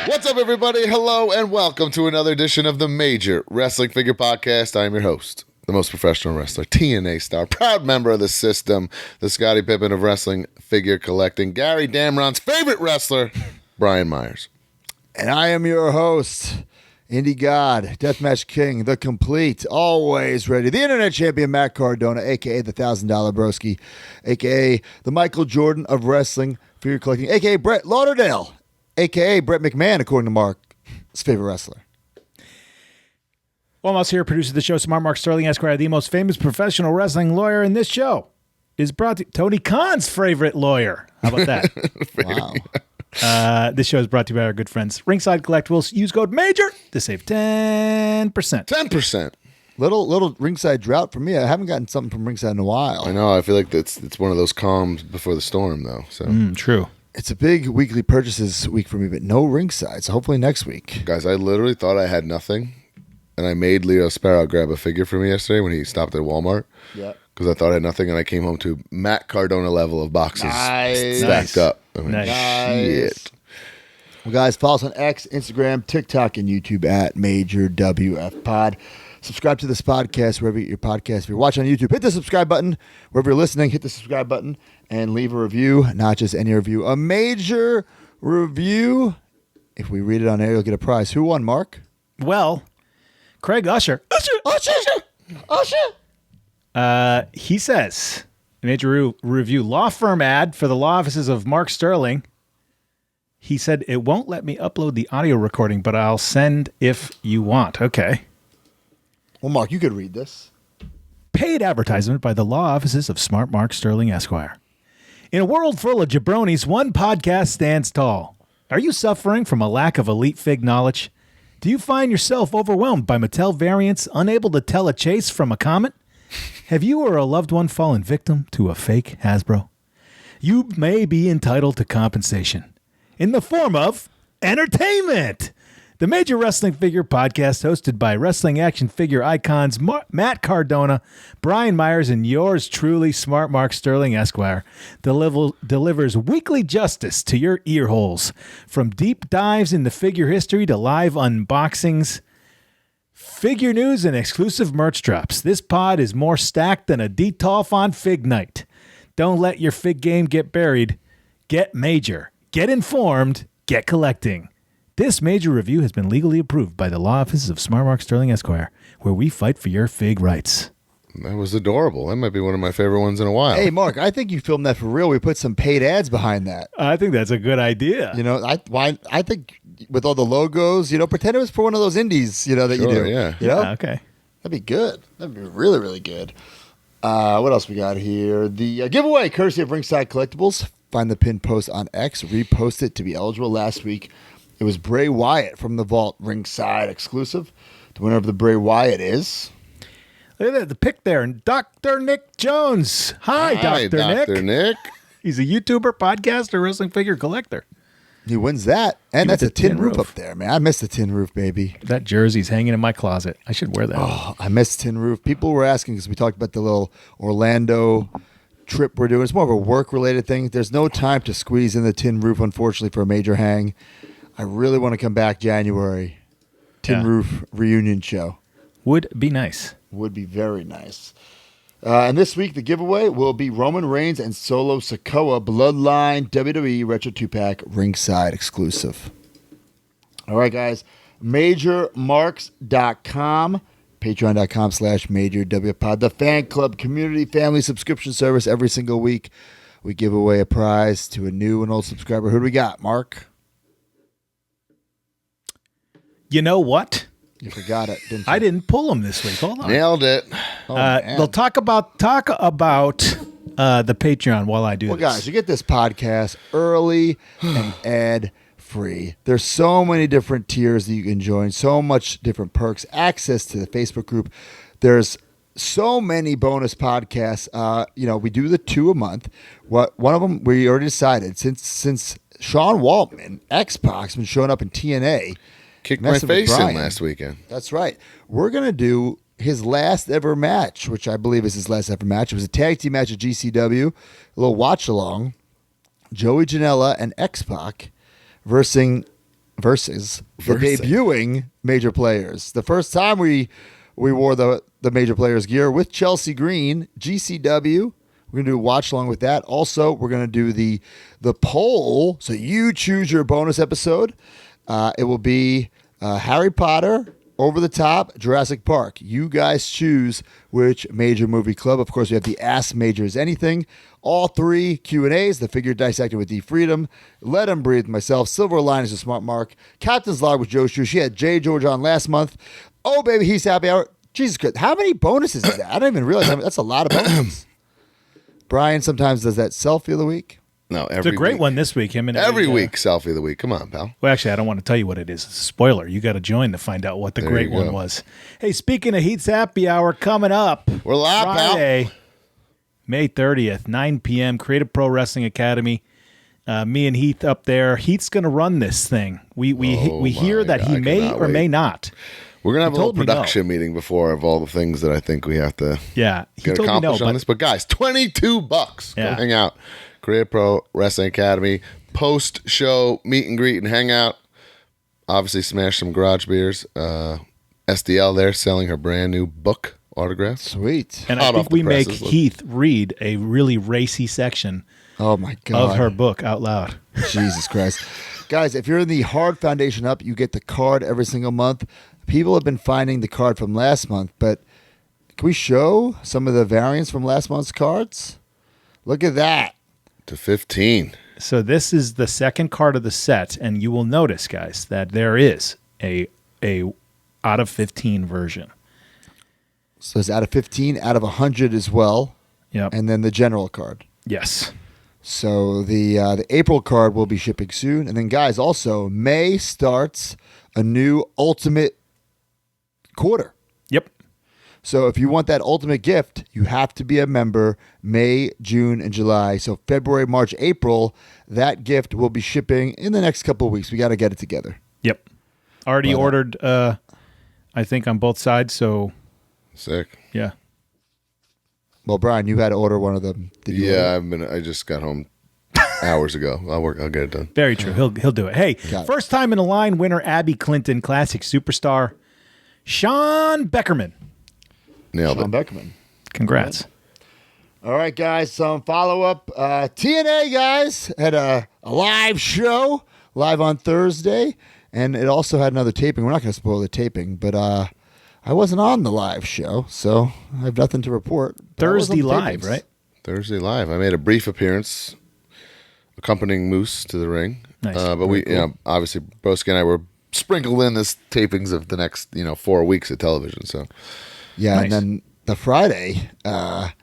What's up, everybody? Hello, and welcome to another edition of the Major Wrestling Figure Podcast. I am your host, the most professional wrestler, TNA star, proud member of the system, the Scottie Pippen of wrestling figure collecting, Gary Damron's favorite wrestler, Brian Myers. And I am your host, Indie God, Deathmatch King, the complete, always ready, the internet champion, Matt Cardona, a.k.a. the $1,000 Broski, a.k.a. the Michael Jordan of wrestling figure collecting, a.k.a. Brett Lauderdale, a.k.a. Brett McMahon, according to Mark's favorite wrestler. Well, I'm here, producer of the show, Smart Mark Sterling Esquire, the most famous professional wrestling lawyer in this show, is brought to Tony Khan's favorite lawyer. How about that? Wow. This show is brought to you by our good friends, Ringside Collectibles. Use code MAJOR to save 10%. 10%. Little Ringside drought for me. I haven't gotten something from Ringside in a while. I know. I feel like it's one of those calms before the storm, though. So, True. It's a big weekly purchases week for me, but no Ringside, so hopefully next week. guys, I literally thought I had nothing, and I made Leo Sparrow grab a figure for me yesterday when he stopped at Walmart. Yeah. Because I thought I had nothing, and I came home to Matt Cardona level of boxes stacked up. I mean, Nice. shit. Well, guys, follow us on X, Instagram, TikTok, and YouTube at Major WF Pod. Subscribe to this podcast wherever you get your podcast. If you're watching on YouTube, hit the subscribe button. Wherever you're listening, hit the subscribe button and leave a review. Not just any review, a major review. If we read it on air, you'll get a prize. Who won, Mark? Well, Craig Usher. He says, major review, law firm ad for the law offices of Mark Sterling. He said, it won't let me upload the audio recording, but I'll send if you want. Okay. Well, Mark, you could read this. Paid advertisement by the law offices of Smart Mark Sterling Esquire. In a world full of jabronis, one podcast stands tall. Are you suffering from a lack of elite fig knowledge? Do you find yourself overwhelmed by Mattel variants, unable to tell a chase from a comet? Have you or a loved one fallen victim to a fake Hasbro? You may be entitled to compensation in the form of entertainment. The Major Wrestling Figure Podcast, hosted by wrestling action figure icons Matt Cardona, Brian Myers, and yours truly, Smart Mark Sterling Esquire, delivers weekly justice to your ear holes. From deep dives into figure history to live unboxings, figure news, and exclusive merch drops, this pod is more stacked than a Detolf on Fig Night. Don't let your fig game get buried. Get major. Get informed. Get collecting. This major review has been legally approved by the law offices of Smart Mark Sterling Esquire, where we fight for your fig rights. That was adorable. That might be one of my favorite ones in a while. Hey, Mark, I think you filmed that for real. We put some paid ads behind that. I think that's a good idea. You know, I think with all the logos, pretend it was for one of those indies, that you do. Yeah. You know? Yeah, okay. That'd be good. That'd be really, really good. What else we got here? The giveaway, courtesy of Ringside Collectibles. Find the pinned post on X. Repost it to be eligible. Last week, it was Bray Wyatt from the Vault Ringside exclusive. The winner of the Bray Wyatt is... Look at that, the pick there. And Dr. Nick Jones. Hi, Dr. Nick. Dr. Nick. He's a YouTuber, podcaster, wrestling figure collector. He wins that. And that's a the tin tin roof roof. up there, man. I miss the tin roof, baby. That jersey's hanging in my closet. I should wear that. Oh, I miss tin roof. People were asking because we talked about the little Orlando trip we're doing. It's more of a work-related thing. There's no time to squeeze in the tin roof, unfortunately, for a major hang. I really want to come back January. Tin Roof reunion show. Would be nice. Would be very nice. And this week, the giveaway will be Roman Reigns and Solo Sikoa Bloodline WWE Retro 2-Pack Ringside exclusive. All right, guys. MajorMarks.com. Patreon.com/MajorWPod. The fan club community family subscription service every single week. We give away a prize to a new and old subscriber. Who do we got, Mark? You know what? You forgot it, didn't you? I didn't pull them this week. Hold on. Nailed it. Oh, man. They'll talk about the Patreon while I do Well, this. guys, you get this podcast early and ad-free. There's so many different tiers that you can join, so much different perks, access to the Facebook group. There's so many bonus podcasts. We do the 2 a month. One of them we already decided since Sean Waltman, X-Pac's been showing up in TNA. Kicked my face in last weekend. That's right. We're going to do his last ever match, which I believe is his last ever match. It was a tag team match at GCW, a little watch along. Joey Janela and X-Pac versus versus the debuting major players. The first time we wore the major players gear with Chelsea Green, GCW. We're going to do a watch along with that. Also, we're going to do the poll. So you choose your bonus episode. It will be Harry Potter, Over the Top, Jurassic Park. You guys choose which major movie club. Of course, we have the Ask Majors Anything. All 3 Q&As, the figure dissected with D Freedom, Let 'Em Breathe, myself, Silver Linings with Smart Mark, Captain's Log with Joe Shu. She had Jay George on last month. Oh, baby, he's happy hour. Jesus Christ, how many bonuses is that? I don't even realize that's a lot of bonuses. Brian sometimes does that selfie of the week. No, It's a great one this week. Him and every week selfie of the week. Come on, pal. Well, actually, I don't want to tell you what it is. It's a spoiler. You got to join to find out what the great one was. Hey, speaking of Heath's Happy Hour coming up, we're live, Friday, May 30th, 9 p.m. Creative Pro Wrestling Academy. Me and Heath up there. Heath's going to run this thing. We hear that he may or may not. We're going to have a little production meeting before of all the things that I think we have to get accomplished on this. But guys, $22. Go hang out. Creative Pro Wrestling Academy. Post-show meet and greet and hang out. Obviously, smash some garage beers. SDL there selling her brand new book autograph. Sweet. And I think we make Heath read a really racy section of her book out loud. Jesus Christ. Guys, if you're in the Hard Foundation Up, you get the card every single month. People have been finding the card from last month, but can we show some of the variants from last month's cards? Look at that. To 15. So this is the second card of the set, and you will notice, guys, that there is a out of 15 version. So it's out of 15, out of 100 as well. Yep. And then the general card. Yes. So the April card will be shipping soon. And then, guys, also, May starts a new Ultimate quarter. Yep. So if you want that ultimate gift, you have to be a member May, June, and July. So February, March, April, that gift will be shipping in the next couple of weeks. We got to get it together. Yep. Already ordered, I think, on both sides. So sick. Yeah. Well, Brian, you had to order one of them. I just got home hours ago. I'll get it done. Very true. He'll do it. Hey, first time in the line winner, Abby Clinton, classic superstar, Sean Beckerman. Nailed Sean it. Beckerman. Congrats. All right, guys. Some follow-up. TNA, guys, had a live show live on Thursday, and it also had another taping. We're not going to spoil the taping, but I wasn't on the live show, so I have nothing to report. Thursday live, right? Thursday live. I made a brief appearance accompanying Moose to the ring. Nice. But we, obviously, Broski and I were sprinkled in this tapings of the next, 4 weeks of television. So, yeah, nice. And then the Friday, I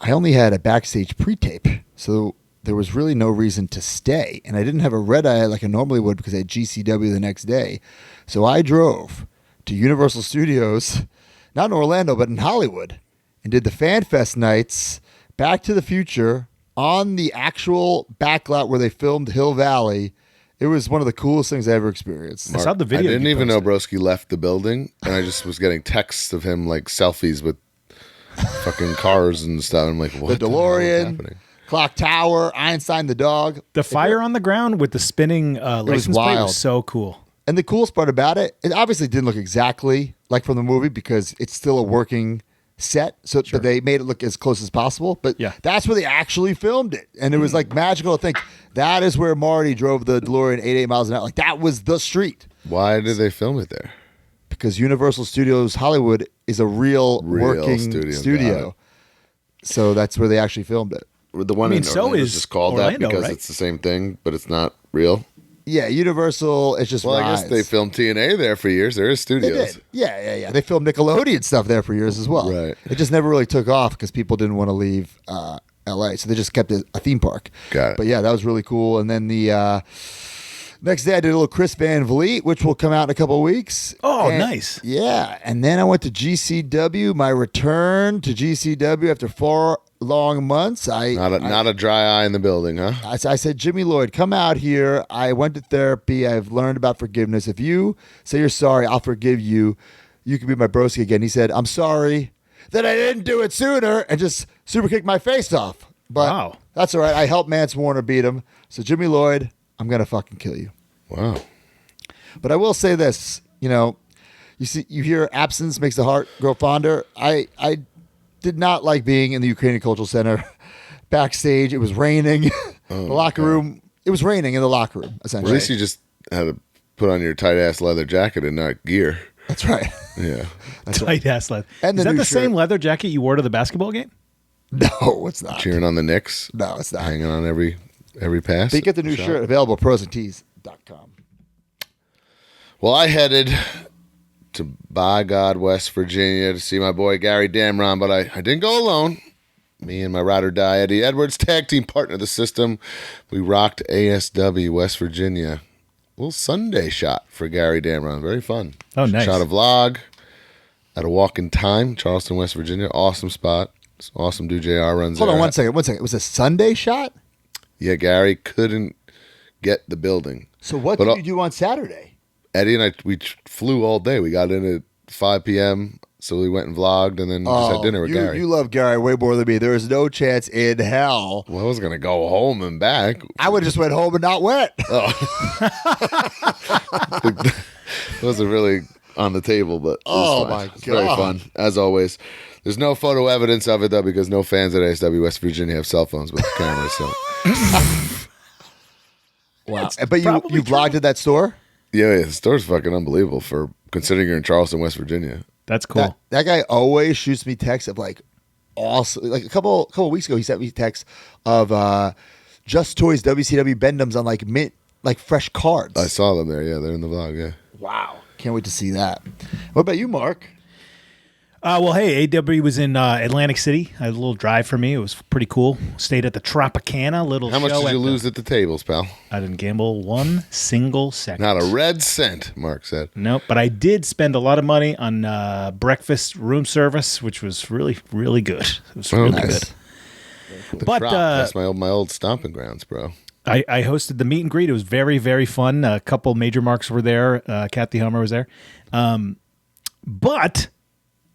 only had a backstage pre-tape, so there was really no reason to stay, and I didn't have a red eye like I normally would because I had GCW the next day. So I drove to Universal Studios, not in Orlando, but in Hollywood, and did the Fan Fest nights, Back to the Future, on the actual backlot where they filmed Hill Valley. It was one of the coolest things I ever experienced. I saw the video. I didn't even know Broski left the building, and I just was getting texts of him, like, selfies with fucking cars and stuff. I'm like, what the DeLorean, Clock Tower, Einstein the dog. The fire on the ground with the spinning license plate was so cool. And the coolest part about it obviously didn't look exactly like from the movie because it's still a working set. So but they made it look as close as possible. But that's where they actually filmed it. And it was like magical to think that is where Marty drove the DeLorean 88 miles an hour. Like that was the street. Why did they film it there? Because Universal Studios Hollywood is a real working studio. So that's where they actually filmed it. The one in Orlando is just called Orlando, that because it's the same thing, but it's not real. Yeah, Universal, it's just rides. I guess they filmed TNA there for years. There is studios. They did. Yeah. They filmed Nickelodeon stuff there for years as well. Right. It just never really took off because people didn't want to leave LA, so they just kept it a theme park. Got it. But yeah, that was really cool. And then the next day I did a little Chris Van Vliet, which will come out in a couple of weeks. Oh, nice. Yeah. And then I went to GCW, my return to GCW after 4 long months. Not a dry eye in the building, huh? I said, Jimmy Lloyd, come out here. I went to therapy. I've learned about forgiveness. If you say you're sorry, I'll forgive you. You can be my broski again. He said, I'm sorry that I didn't do it sooner, and just super kicked my face off. But that's all right. I helped Mance Warner beat him. So Jimmy Lloyd, I'm going to fucking kill you. Wow. But I will say this, you hear absence makes the heart grow fonder. I did not like being in the Ukrainian Cultural Center backstage. It was raining. The locker room. It was raining in the locker room, essentially. At least you just had to put on your tight ass leather jacket and not gear. That's right. Yeah. Tight ass leather. And Is the that new the same shirt. leather jacket you wore to the basketball game? No, it's not. Cheering on the Knicks. No, it's not. Hanging on every pass. But you get the new shot. shirt available at prosandtees.com. Well, I headed to by God, West Virginia to see my boy Gary Damron, but I didn't go alone. Me and my ride or die Eddie Edwards, tag team partner of the system. We rocked ASW West Virginia. Little Sunday shot for Gary Damron. Very fun. Oh, nice. Shot a vlog at a walk in time, Charleston, West Virginia. Awesome spot. Awesome dude JR runs Hold there. on one second. It was a Sunday shot? Yeah, Gary couldn't get the building. So what But, did you do on Saturday? Eddie and we flew all day. We got in at 5 p.m., so we went and vlogged and then just had dinner with Gary. You love Gary way more than me. There is no chance in hell. Well, I was going to go home and back. I would have just went home and not went. It wasn't really on the table, but it was fun. my It's very God. fun, as always. There's no photo evidence of it, though, because no fans at ASW West Virginia have cell phones with cameras. So, Wow. But you probably vlogged at that store? yeah, the store's fucking unbelievable for considering you're in Charleston, West Virginia. That's cool. That guy always shoots me texts of like awesome. Like a couple weeks ago, he sent me texts of Just Toys WCW Bendums on like mint, like fresh cards. I saw them there. Yeah, they're in the vlog. Yeah. Wow. Can't wait to see that. What about you, Mark? Well, hey, AW was in Atlantic City. A little drive for me. It was pretty cool. Stayed at the Tropicana. Little How much show did you at lose at the tables, pal? I didn't gamble one single second. Not a red cent, Mark said. Nope, but I did spend a lot of money on breakfast room service, which was really, really good. It was really nice. good. The But, Trop, that's my old stomping grounds, bro. I hosted the meet and greet. It was very, very fun. A couple major marks were there. Kathy Hummer was there. But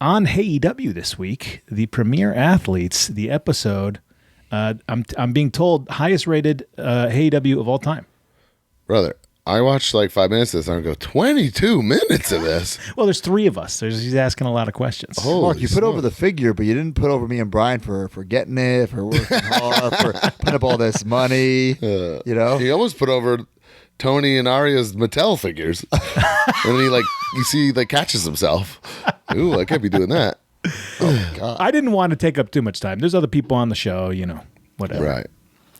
on Hey EW this week, the Premier Athletes, the episode, I'm being told highest rated Hey EW of all time. Brother, I watched like 5 minutes of this and I go, 22 minutes of this? Well, there's three of us. He's asking a lot of questions. Holy Mark, you put over smokes. the figure, but you didn't put over me and Brian for getting it, for working hard, for putting up all this money. He almost put over Tony and Arya's Mattel figures. And then you see he catches himself. Ooh, I can't be doing that. I didn't want to take up too much time. There's other people on the show, whatever. Right.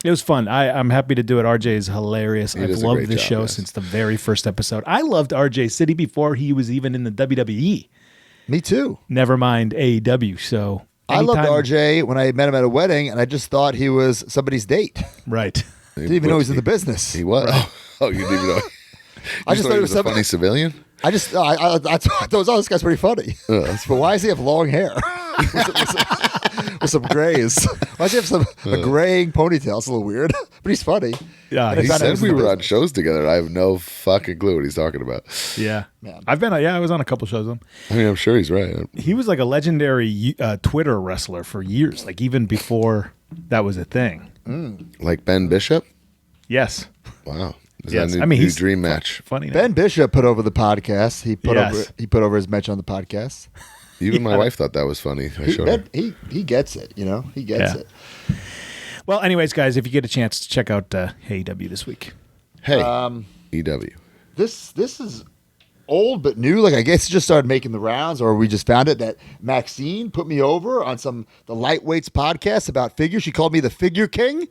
It was fun. I'm happy to do it. RJ is hilarious. I've does a loved great this job, show yes. since the very first episode. I loved RJ City before he was even in the WWE. Me too. Never mind AEW. So I loved anytime- RJ when I met him at a wedding, and I just thought he was somebody's date. Right. Didn't even know he was in the business. He was. Oh, you didn't even know. I just thought he was a somebody- funny civilian. I thought, oh, this guy's pretty funny. But why does he have long hair? with some grays. Why does he have a graying ponytail? It's a little weird, but he's funny. Yeah, And I He found out said was we in the were on business. shows together. I have no fucking clue what he's talking about. Yeah. Man. I was on a couple shows with him. I mean, I'm sure he's right. He was like a legendary Twitter wrestler for years, like even before that was a thing. Like Ben Bishop? Yes. Wow. Is Yes. that a I mean, new he's dream match? Funny. Now. Ben Bishop put over the podcast. He put Yes. over his match on the podcast. Even my wife thought that was funny. I showed her. He gets it. He gets Yeah. it. Well, anyways, guys, if you get a chance to check out Hey EW this week. Hey, EW. This is old but new. Like I guess it just started making the rounds, or we just found it that Maxine put me over on the Lightweights podcast about figures. She called me the Figure King.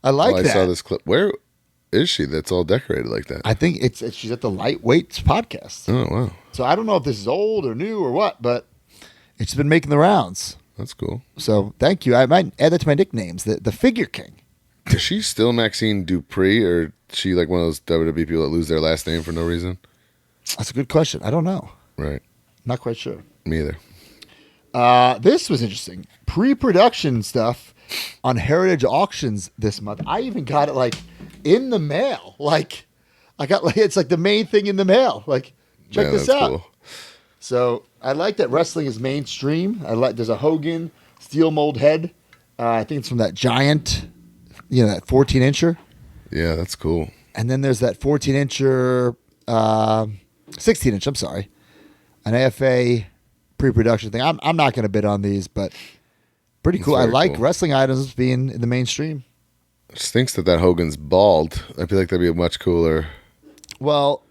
I like I that. saw this clip. Where is she? That's all decorated like that. I think she's at the Lightweights podcast. Oh wow, So I don't know if this is old or new or what, but it's been making the rounds. that's cool. So thank you. I might add that to my nicknames, the Figure King. Is she still Maxine Dupree, or is she like one of those WWE people that lose their last name for no reason? That's a good question. I don't know. Right. Not quite sure. Me either. This was interesting. Pre-production stuff on Heritage Auctions this month. I even got it like in the mail. Like I got it's like the main thing in the mail. Like check Yeah, this that's out. cool. So I like that wrestling is mainstream. There's a Hogan steel mold head. I think it's from that giant, that 14-incher. Yeah, that's cool. And then there's that 14-incher 16-inch. I'm sorry, an AFA pre-production thing. I'm not going to bid on these, but pretty cool. I like cool. wrestling items being in the mainstream. It stinks that Hogan's bald. I feel like that'd be much cooler. Well,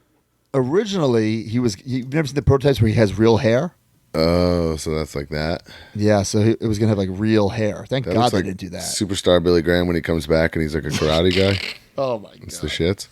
originally you've never seen the prototypes where he has real hair? Oh, so that's like that. Yeah, so it was going to have like real hair. Thank That God looks they like didn't do that. Superstar Billy Graham when he comes back and he's like a karate guy. Oh my God. It's the shits.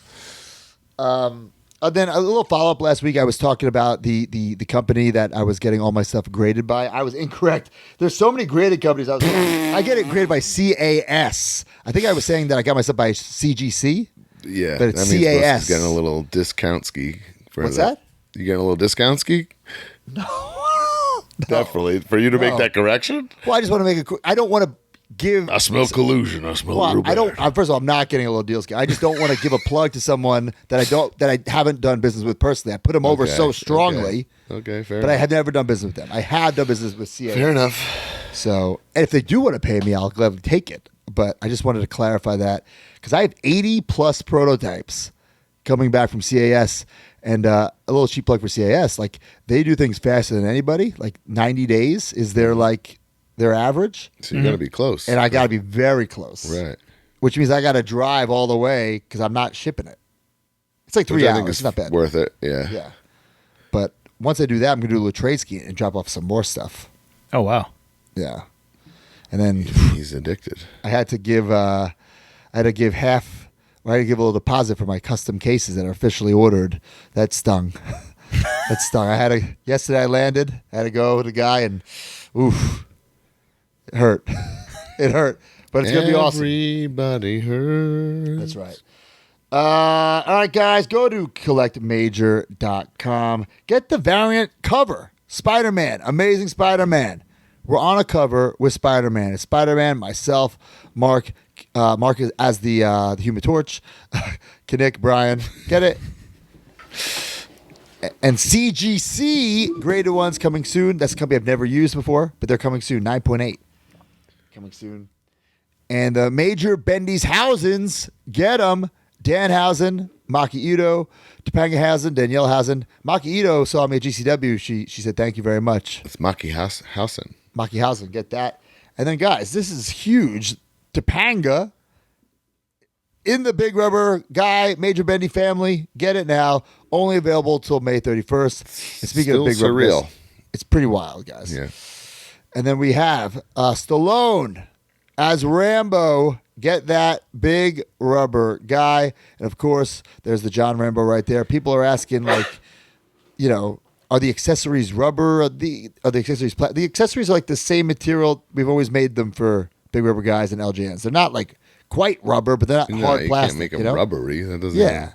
Then a little follow-up last week, I was talking about the company that I was getting all my stuff graded by. I was incorrect. There's so many graded companies. I get it graded by CAS. I think I was saying that I got my stuff by CGC. Yeah, But it's that means CAS. Most is getting a little discount ski. What's that? You getting a little discount ski? No. Definitely. For you to make that correction? Well, I just want to make a quick. I don't want to give. I smell collusion. I smell Well, Rupert. I don't. First of all, I'm not getting a little deal. I just don't want to give a plug to someone that I haven't done business with personally. I put them over so strongly. Okay, fair But I enough. have never done business with them. I have done business with CAS. Fair enough. So, and if they do want to pay me, I'll gladly take it. But I just wanted to clarify that because I have 80 plus prototypes coming back from CAS, and a little cheap plug for CAS. Like they do things faster than anybody. Like 90 days is their average, So you got to be close. and I got to be very close. Right. Which means I got to drive all the way because I'm not shipping it. It's like 3 Which I hours. think It's is not bad. worth it. Yeah. Yeah. But once I do that, I'm going to do a little trade ski and drop off some more stuff. Oh, wow. Yeah. And then He's addicted. I had to give half. I had to give a little deposit for my custom cases that are officially ordered. That stung. That stung. Yesterday I landed. I had to go to the guy and, oof, it hurt. It hurt, but it's gonna be awesome. Everybody hurts. That's right. All right, guys, go to collectmajor.com. Get the variant cover. Spider-Man, Amazing Spider-Man. We're on a cover with Spider-Man. It's Spider-Man, myself, Mark is as the Human Torch, Kinnick, Brian. Get it? And CGC, graded ones coming soon. That's a company I've never used before, but they're coming soon. 9.8. Coming soon. And Major Bendy's Housens, get them. Danhausen, Maki Ito, Topanga Hausen, Danielle Hausen. Maki Ito saw me at GCW. She said, thank you very much. It's Maki Hausen. Maki Hausen, get that. And then, guys, this is huge. Topanga in the Big Rubber Guy, Major Bendy family. Get it now. Only available till May 31st. And speaking Still of Big Rubber, surreal. it's pretty wild, guys. Yeah. And then we have Stallone as Rambo. Get that Big Rubber Guy. And of course, there's the John Rambo right there. People are asking, like, you know, are the accessories rubber? Are the accessories the accessories are like the same material we've always made them for Big Rubber Guys and LJNs. They're not like quite rubber, but they're not hard you plastic. can't make them you know? rubbery. That doesn't. Yeah.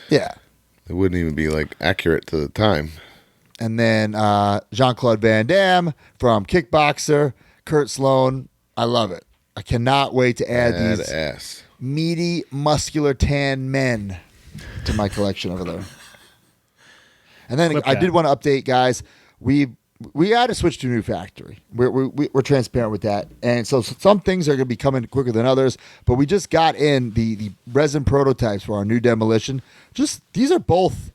Yeah. It wouldn't even be like accurate to the time. And then Jean-Claude Van Damme from Kickboxer, Kurt Sloan. I love it. I cannot wait to add these Badass. meaty, muscular, tan men to my collection over there. And then I did want to update, guys. We had to switch to a new factory. We're transparent with that. And so some things are going to be coming quicker than others. But we just got in the resin prototypes for our new demolition. These are both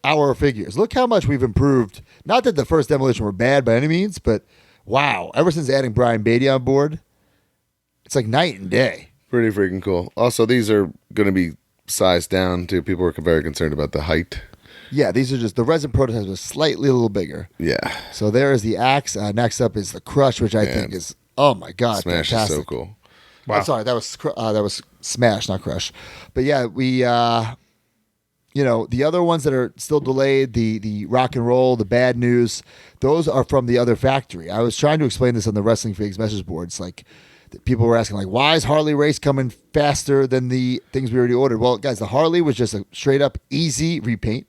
our figures. Look how much we've improved. Not that the first demolition were bad by any means, but wow. Ever since adding Brian Beatty on board, it's like night and day. Pretty freaking cool. Also, these are going to be sized down too. People are very concerned about the height. Yeah, these are just the resin prototypes are slightly a little bigger. Yeah. So there is the axe. Next up is the crush, which I think is, oh my God, Smash fantastic. is so cool. Wow. I'm sorry, that was Smash, not Crush. But yeah, we, the other ones that are still delayed, the Rock and Roll, the Bad News, those are from the other factory. I was trying to explain this on the Wrestling Figs message boards. Like, people were asking, like, why is Harley Race coming faster than the things we already ordered? Well, guys, the Harley was just a straight up easy repaint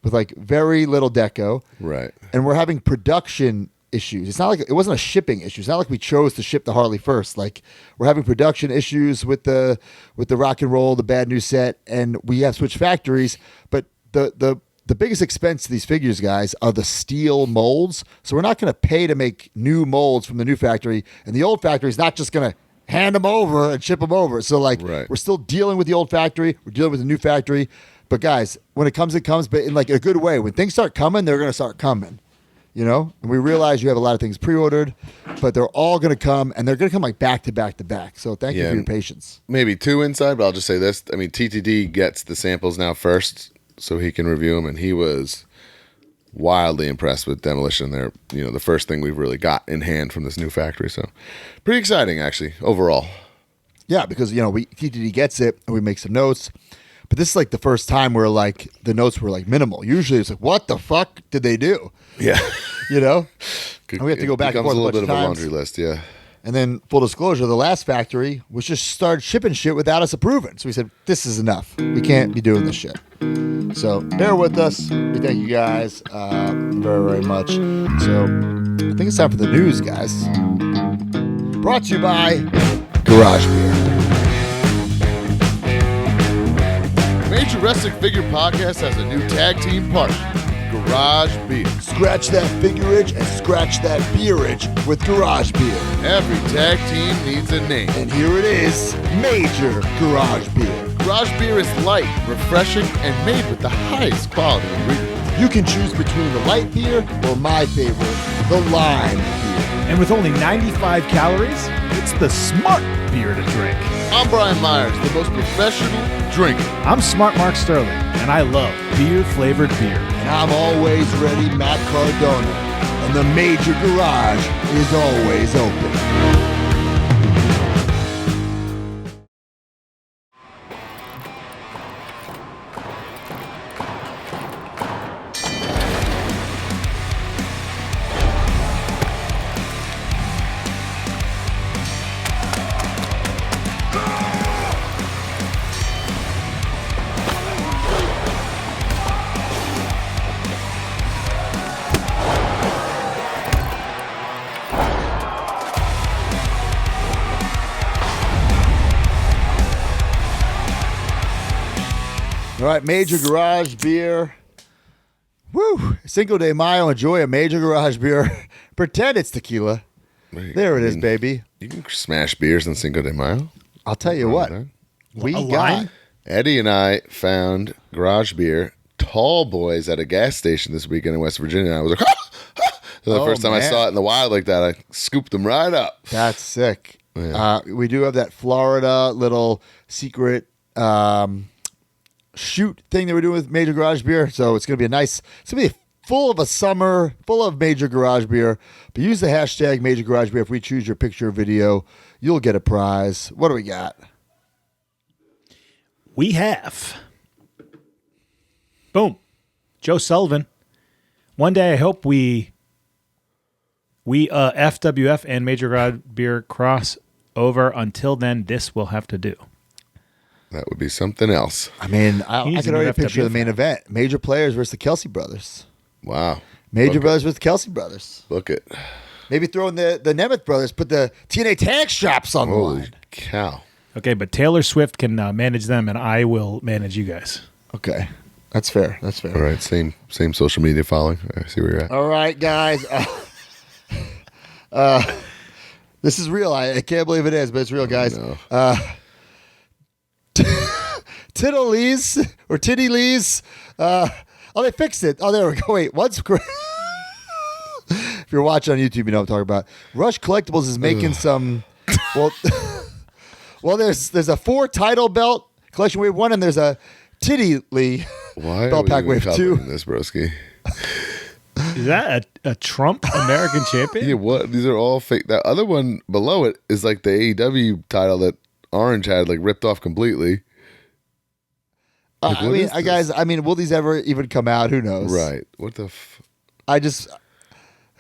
with like very little deco. Right. And we're having production issues. It's not like it wasn't a shipping issue. It's not like we chose to ship the Harley first. Like, we're having production issues with the Rock and Roll, the Bad News set, and we have switched factories. But the biggest expense to these figures, guys, are the steel molds. So we're not going to pay to make new molds from the new factory, and the old factory is not just going to hand them over and ship them over. So like, we're still dealing with the old factory. We're dealing with the new factory. But guys, when it comes, but in like a good way. When things start coming, they're going to start coming. And we realize you have a lot of things pre-ordered, but they're all going to come, and they're going to come like back to back to back. So thank you for your patience. Maybe 2 inside, but I'll just say this. I mean, TTD gets the samples now first, so he can review them, and he was wildly impressed with Demolition. They're, the first thing we've really got in hand from this new factory. So pretty exciting, actually, overall. Yeah, because, TTD gets it, and we make some notes. But this is like the first time where like the notes were like minimal. Usually it's like, what the fuck did they do? Yeah. And we have to go back and forth a little bit of a times. laundry list, yeah. And then, full disclosure, the last factory was just started shipping shit without us approving. So we said, this is enough. We can't be doing this shit. So bear with us. We thank you guys very, very much. So I think it's time for the news, guys. Brought to you by Garage Beer. Major Wrestling Figure Podcast has a new tag team partner, Garage Beer. Scratch that figurage and scratch that beerage with Garage Beer. Every tag team needs a name. And here it is, Major Garage Beer. Garage Beer is light, refreshing, and made with the highest quality ingredients. You can choose between the light beer or my favorite, the lime beer. And with only 95 calories, it's the smart beer to drink. I'm Brian Myers, the most professional drinker. I'm Smart Mark Sterling, and I love beer-flavored beer. And I'm always ready, Matt Cardona. And the Major Garage is always open. All right, Major Garage Beer. Woo! Cinco de Mayo, enjoy a Major Garage Beer. Pretend it's tequila. There it is, baby. You can smash beers on Cinco de Mayo. I'll tell you what. We got Eddie and I found Garage Beer Tall Boys at a gas station this weekend in West Virginia. And I was like, So the first time I saw it in the wild like that, I scooped them right up. That's sick. Yeah. We do have that Florida little secret shoot thing that we're doing with Major Garage Beer. So it's going to be it's going to be full of a summer, full of Major Garage Beer. But use the hashtag Major Garage Beer. If we choose your picture or video, you'll get a prize. What do we got? We have, boom, Joe Sullivan. One day I hope we FWF and Major Garage Beer cross over. Until then, this will have to do. That would be something else. I mean, I He's can an already picture the FWF main event. Major Players versus the Kelsey brothers. Wow. Major Brothers versus the Kelsey brothers. Book it. Maybe throw in the Nemeth brothers, put the TNA tag straps on the Holy line. cow. Okay, but Taylor Swift can manage them, and I will manage you guys. Okay. That's fair. That's fair. All right, same social media following. I see where you're at. All right, guys. This is real. I can't believe it is, but it's real, guys. No. Tiddly's or Titty Lee's. They fixed it. Oh, there we go. Wait, what's great? If you're watching on YouTube, you know what I'm talking about. Rush Collectibles is making some. Well, there's a 4 title belt collection wave 1, and there's a Titty Lee belt pack wave 2. This broski. Is that a Trump American champion? Yeah, what? These are all fake. That other one below it is like the AEW title that Orange had like ripped off completely. Guys, will these ever even come out? Who knows? Right. What the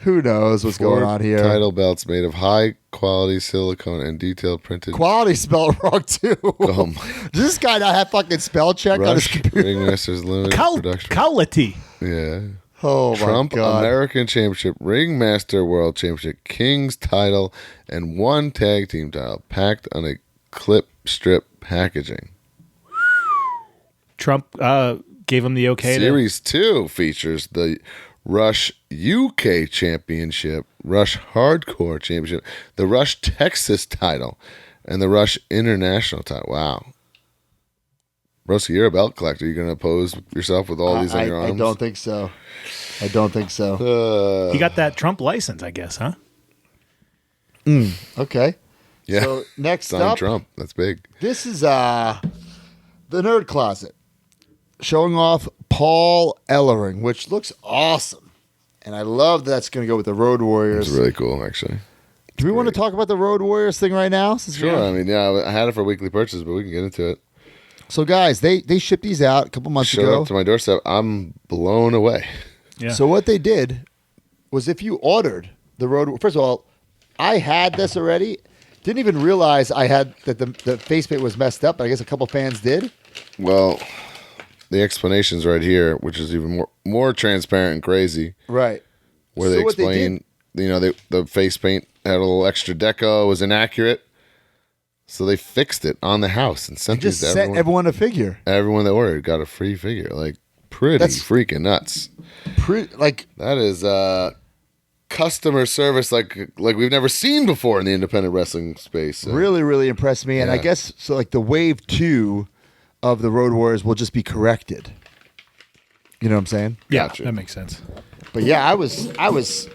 who knows what's 4 going on here? Title belts made of high quality silicone and detailed printed. Quality spelled wrong too. Oh my. Does this guy not have fucking spell check on his Rush computer? Ringmasters Limited Production. Quality. Yeah. Oh Trump my God. American Championship, Ringmaster World Championship, King's title, and 1 tag team title packed on a clip strip packaging. Trump gave him the okay. Series 2 features the Rush UK Championship, Rush Hardcore Championship, the Rush Texas title, and the Rush International title. Wow. Broski, you're a belt collector. You're going to pose yourself with all these on your arms? I don't think so. You got that Trump license, I guess, huh? Okay. Yeah. So next Sign up, Trump. That's big. this is the Nerd Closet, showing off Paul Ellering, which looks awesome, and I love that's going to go with the Road Warriors. It's really cool, actually. Do we want to talk about the Road Warriors thing right now? Sure. I mean, yeah, I had it for weekly purchase, but we can get into it. So, guys, they shipped these out a couple months Showed ago. up to my doorstep. I'm blown away. Yeah. So what they did was, if you ordered the Road, first of all, I had this already. Didn't even realize I had that the facepaint was messed up. But I guess a couple fans did. Well, the explanation's right here, which is even more transparent and crazy. Right. Where So they what they explain, the face paint had a little extra deco, was inaccurate. So they fixed it on the house and sent Just these to sent everyone a figure. Everyone that ordered got a free figure. Like, pretty That's- freaking nuts. That is customer service like we've never seen before in the independent wrestling space. So. Really, really impressed me. And I Yeah. guess so. Like the wave 2 of the Road Warriors will just be corrected. You know what I'm saying? Yeah, Gotcha. that makes sense. But yeah, I was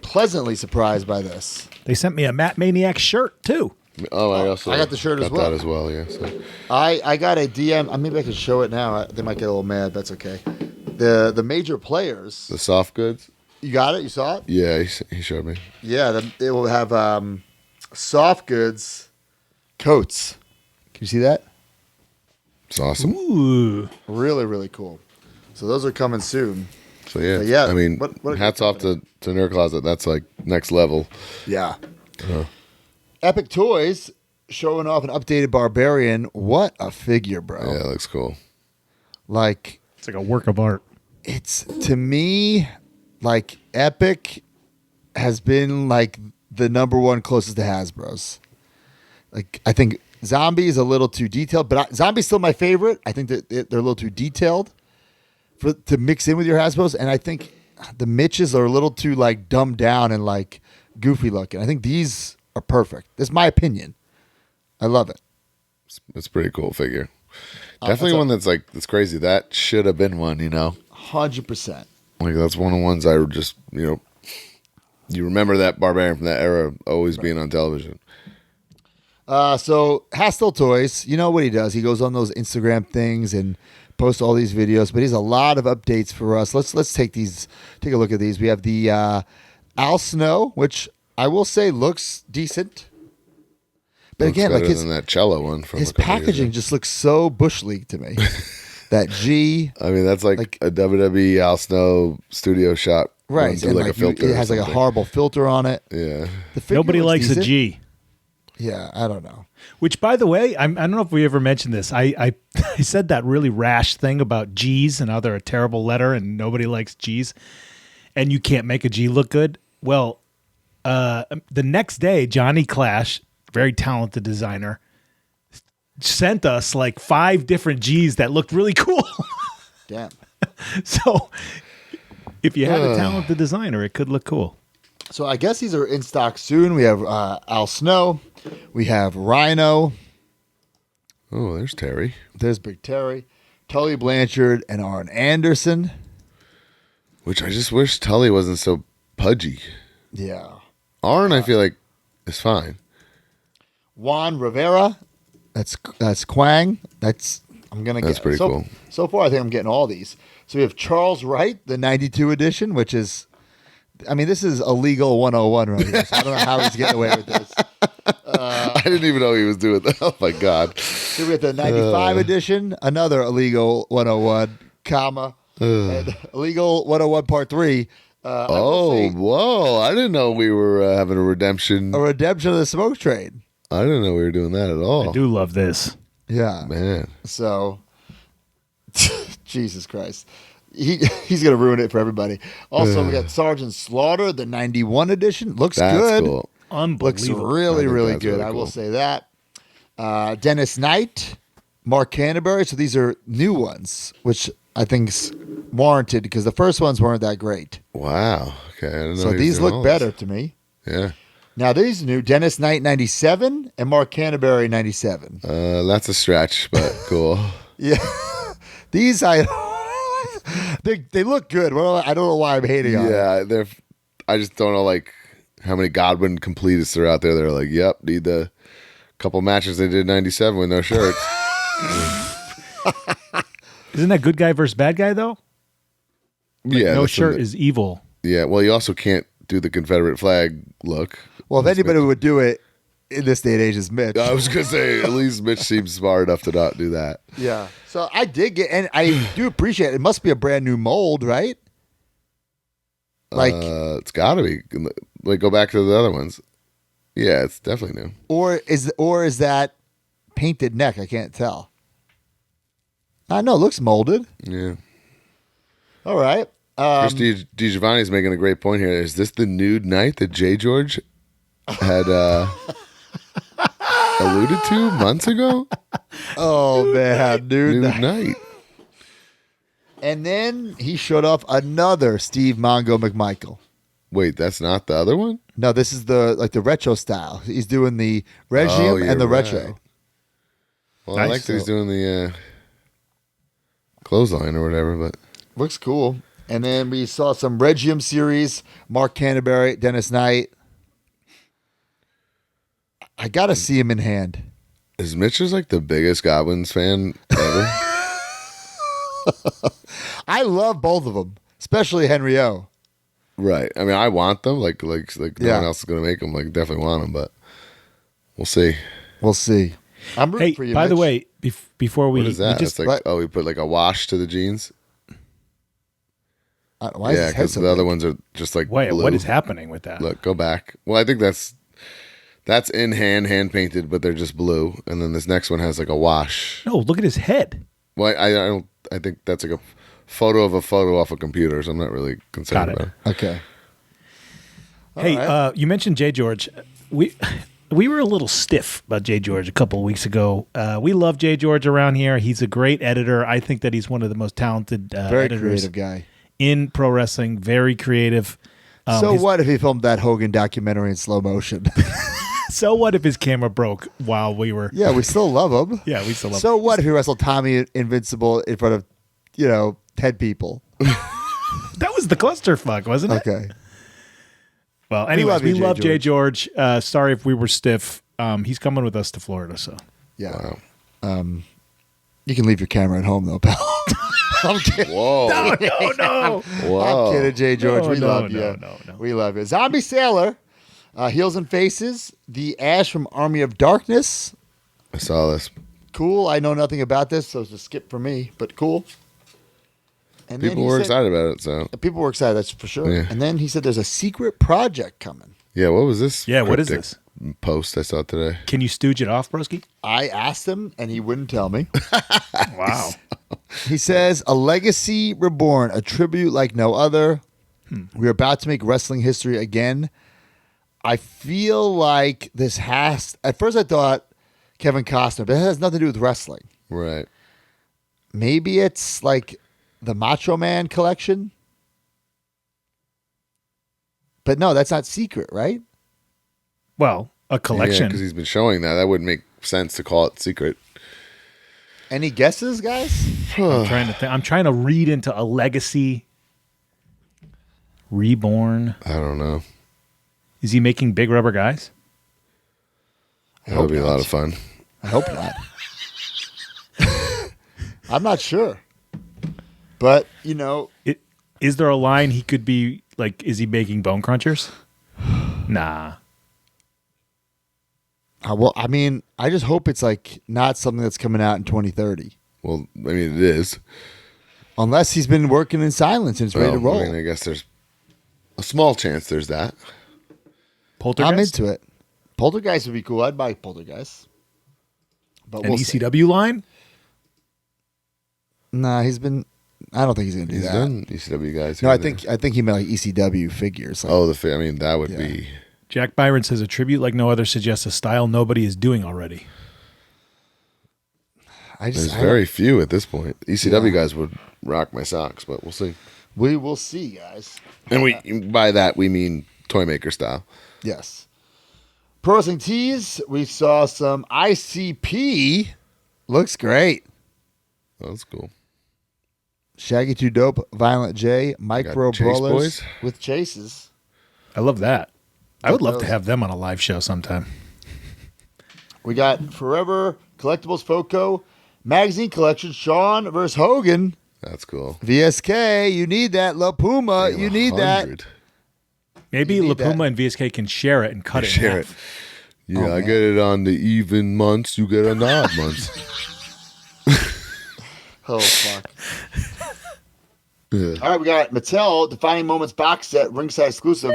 pleasantly surprised by this. They sent me a Matt Maniac shirt, too. Oh, I got the shirt as got well. that as well, yeah. So. I got a DM. Maybe I can show it now. They might get a little mad. That's okay. The major players. The soft goods? You got it? You saw it? Yeah, he showed me. Yeah, it will have soft goods coats. Can you see that? It's awesome. Ooh. Really, really cool. So those are coming soon. So yeah, But yeah, I mean, what a hats good off to Nerd Closet. That's like next level. Yeah. Epic Toys showing off an updated Barbarian. What a figure, bro. Yeah, it looks cool. Like, It's like a work of art. it's, to me, like, Epic has been like the number one closest to Hasbro's. Like, I think Zombie is a little too detailed, but Zombie's still my favorite. I think that they're a little too detailed to mix in with your Hasbro's, and I think the Mitches are a little too like dumbed down and like goofy looking. I think these are perfect. That's my opinion. I love it. It's a pretty cool figure. Definitely one that's crazy. That should have been one, 100%. Like that's one of the ones I would just, you remember that Barbarian from that era always being on television. So Hastel Toys, you know what he does? He goes on those Instagram things and posts all these videos, but he has a lot of updates for us. Let's take a look at these. We have the Al Snow, which I will say looks decent. But Looks again, like better than that cello one from his a couple years packaging ago. just looks so bush league to me. That G, I mean, that's like a WWE Al Snow studio shot. right? run through And like a filter. it has or like a something. horrible filter on it. Yeah. The figure Nobody looks likes decent. a G. Yeah, I don't know. Which, by the way, I don't know if we ever mentioned this. I said that really rash thing about G's and how they're a terrible letter and nobody likes G's, and you can't make a G look good. Well, the next day, Johnny Clash, very talented designer, sent us like 5 different G's that looked really cool. Damn. So, if you had a talented designer, it could look cool. So I guess these are in stock soon. We have Al Snow. We have Rhino. Oh, there's Terry. There's Big Terry. Tully Blanchard and Arn Anderson. Which I just wish Tully wasn't so pudgy. Yeah. Arn, I feel like, is fine. Juan Rivera. That's Quang. I'm gonna That's get. pretty cool. So far, I think I'm getting all these. So we have Charles Wright, the '92 edition, which is, I mean, this is illegal 101 right here. So I don't know how he's getting away with this. I didn't even know he was doing that. Oh my god. So we have the '95 edition, another illegal 101, and illegal 101 Part 3. I will Oh, say, whoa. I didn't know we were having a redemption. a redemption of the smoke trade. I didn't know we were doing that at all. I do love this. Yeah. Man. So, Jesus Christ. He's going to ruin it for everybody. Also, we got Sergeant Slaughter, the 91 edition. Looks That's good. cool. Looks Unbelievable. really, I think really that's good. really I will cool. say that. Dennis Knight, Mark Canterbury. So these are new ones, which I think's warranted because the first ones weren't that great. Wow. Okay. I didn't know So he was these doing look all better this. to me. Yeah. Now these are new. Dennis Knight 97 and Mark Canterbury 97. That's a stretch, but cool. Yeah. These they look good. Well, I don't know why I'm hating on it. Yeah, I just don't know like how many Godwin completists are out there. They're like, yep, need the couple matches they did in '97 with no shirts. Isn't that good guy versus bad guy though? Yeah, No that's shirt is evil. Yeah, well, you also can't do the Confederate flag look. Well, if anybody would do it in this day and age, is Mitch. I was gonna say at least Mitch seems smart enough to not do that. Yeah. So I did get, and I do appreciate it. It must be a brand new mold, right? Like, It's got to be. Like, go back to the other ones. Yeah, it's definitely new. or is that painted neck? I can't tell. I know, it looks molded. Yeah. All right. Chris DiGiovanni's making a great point here. Is this the nude night that J. George had alluded to months ago? Oh man, dude. Nude night. And then he showed off another Steve Mongo McMichael. Wait, that's not the other one? No, this is the retro style. He's doing the Regium and the right. retro. Well, I Nice. like that he's doing the clothesline or whatever, but Looks cool. And then we saw some Regium series, Mark Canterbury, Dennis Knight. I got to see him in hand. is Mitch just like the biggest Goblins fan ever? I love both of them, especially Henry O. Right. I mean, I want them. Like no Yeah. one else is going to make them. Like, definitely want them, but we'll see. We'll see. I'm rooting Hey, for you, by the Mitch. way, before we What is that? we just It's like, we put like a wash to the jeans. Why is Yeah, his head because so the other big? ones are just like wait, blue. what is happening with that? Look, go back. Well, I think that's in hand painted, but they're just blue. And then this next one has like a wash. No, look at his head. Well, I don't. I think that's like a photo of a photo off a computer. So I'm not really concerned Got it. about it. Okay. Hey, right. you mentioned Jay George. We were a little stiff about Jay George a couple of weeks ago. We love Jay George around here. He's a great editor. I think that he's one of the most talented Very editors creative guy. in pro wrestling. Very creative. So what if he filmed that Hogan documentary in slow motion? So what if his camera broke while we were? Yeah, we still love him. Yeah, we still love. So what if he wrestled Tommy Invincible in front of, 10 people? That was the clusterfuck, wasn't it? Okay. Well, anyways, we love Jay George. George. Sorry if we were stiff. He's coming with us to Florida, so Yeah. Wow. You can leave your camera at home, though, pal. I'm kidding. Whoa. no. Whoa. I'm kidding, Jay George. No, we no, love no, you. no. We love you. Zombie Sailor, Heels and Faces, the Ash from Army of Darkness. I saw this. Cool. I know nothing about this, so it's a skip for me, but cool. And then People he were said- excited about it. So People were excited, that's for sure. Yeah. And then he said there's a secret project coming. yeah, what was this? Yeah, what is cryptic post I saw today? Can you stooge it off, broski? I asked him, and he wouldn't tell me. Wow. He says, a legacy reborn, a tribute like no other. We're about to make wrestling history again. I feel like this has... At first I thought Kevin Costner, but it has nothing to do with wrestling. Right. Maybe it's like the Macho Man collection? But no, that's not secret, right? Well, a collection. because he's been showing that. That wouldn't make sense to call it secret. Any guesses, guys? I'm trying to think. I'm trying to read into a legacy reborn. I don't know. Is he making big rubber guys? That would be a lot of fun. I hope not. I'm not sure. But, Is there a line he could be like? Is he making bone crunchers? Nah. well, I mean, I just hope it's like not something that's coming out in 2030. Well, I mean, it is. Unless he's been working in silence and it's ready to roll. I mean, I guess there's a small chance there's that. Poltergeist. I'm into it. Poltergeist would be cool. I'd buy Poltergeist. But An we'll see. ECW line. Nah, I don't think he's going to do He's that. done ECW guys. No, here I and there. think he meant like ECW figures. Like, Oh, I mean, that would Yeah. be. Jack Byron says a tribute like no other suggests a style nobody is doing already. There's very few at this point. ECW guys would rock my socks, but we'll see. We will see, guys. And by that we mean toy maker style. Yes. Pro Wrestling Tees, we saw some ICP. Looks great. That's cool. Shaggy 2 Dope, Violent J, Got Micro Chase Brawlers Boys. with chases. I love that. I would love to those. have them on a live show sometime. We got Forever Collectibles Foco Magazine Collection, Sean versus Hogan. That's cool. VSK, you need that. La Puma, you need that. 100. Maybe You La need that. Puma and VSK can share it and cut it in Share it. half. Yeah, Oh, I man. get it on the even months. You get on the odd months. Oh, fuck. Yeah. All right, we got Mattel Defining Moments box set, ringside exclusive.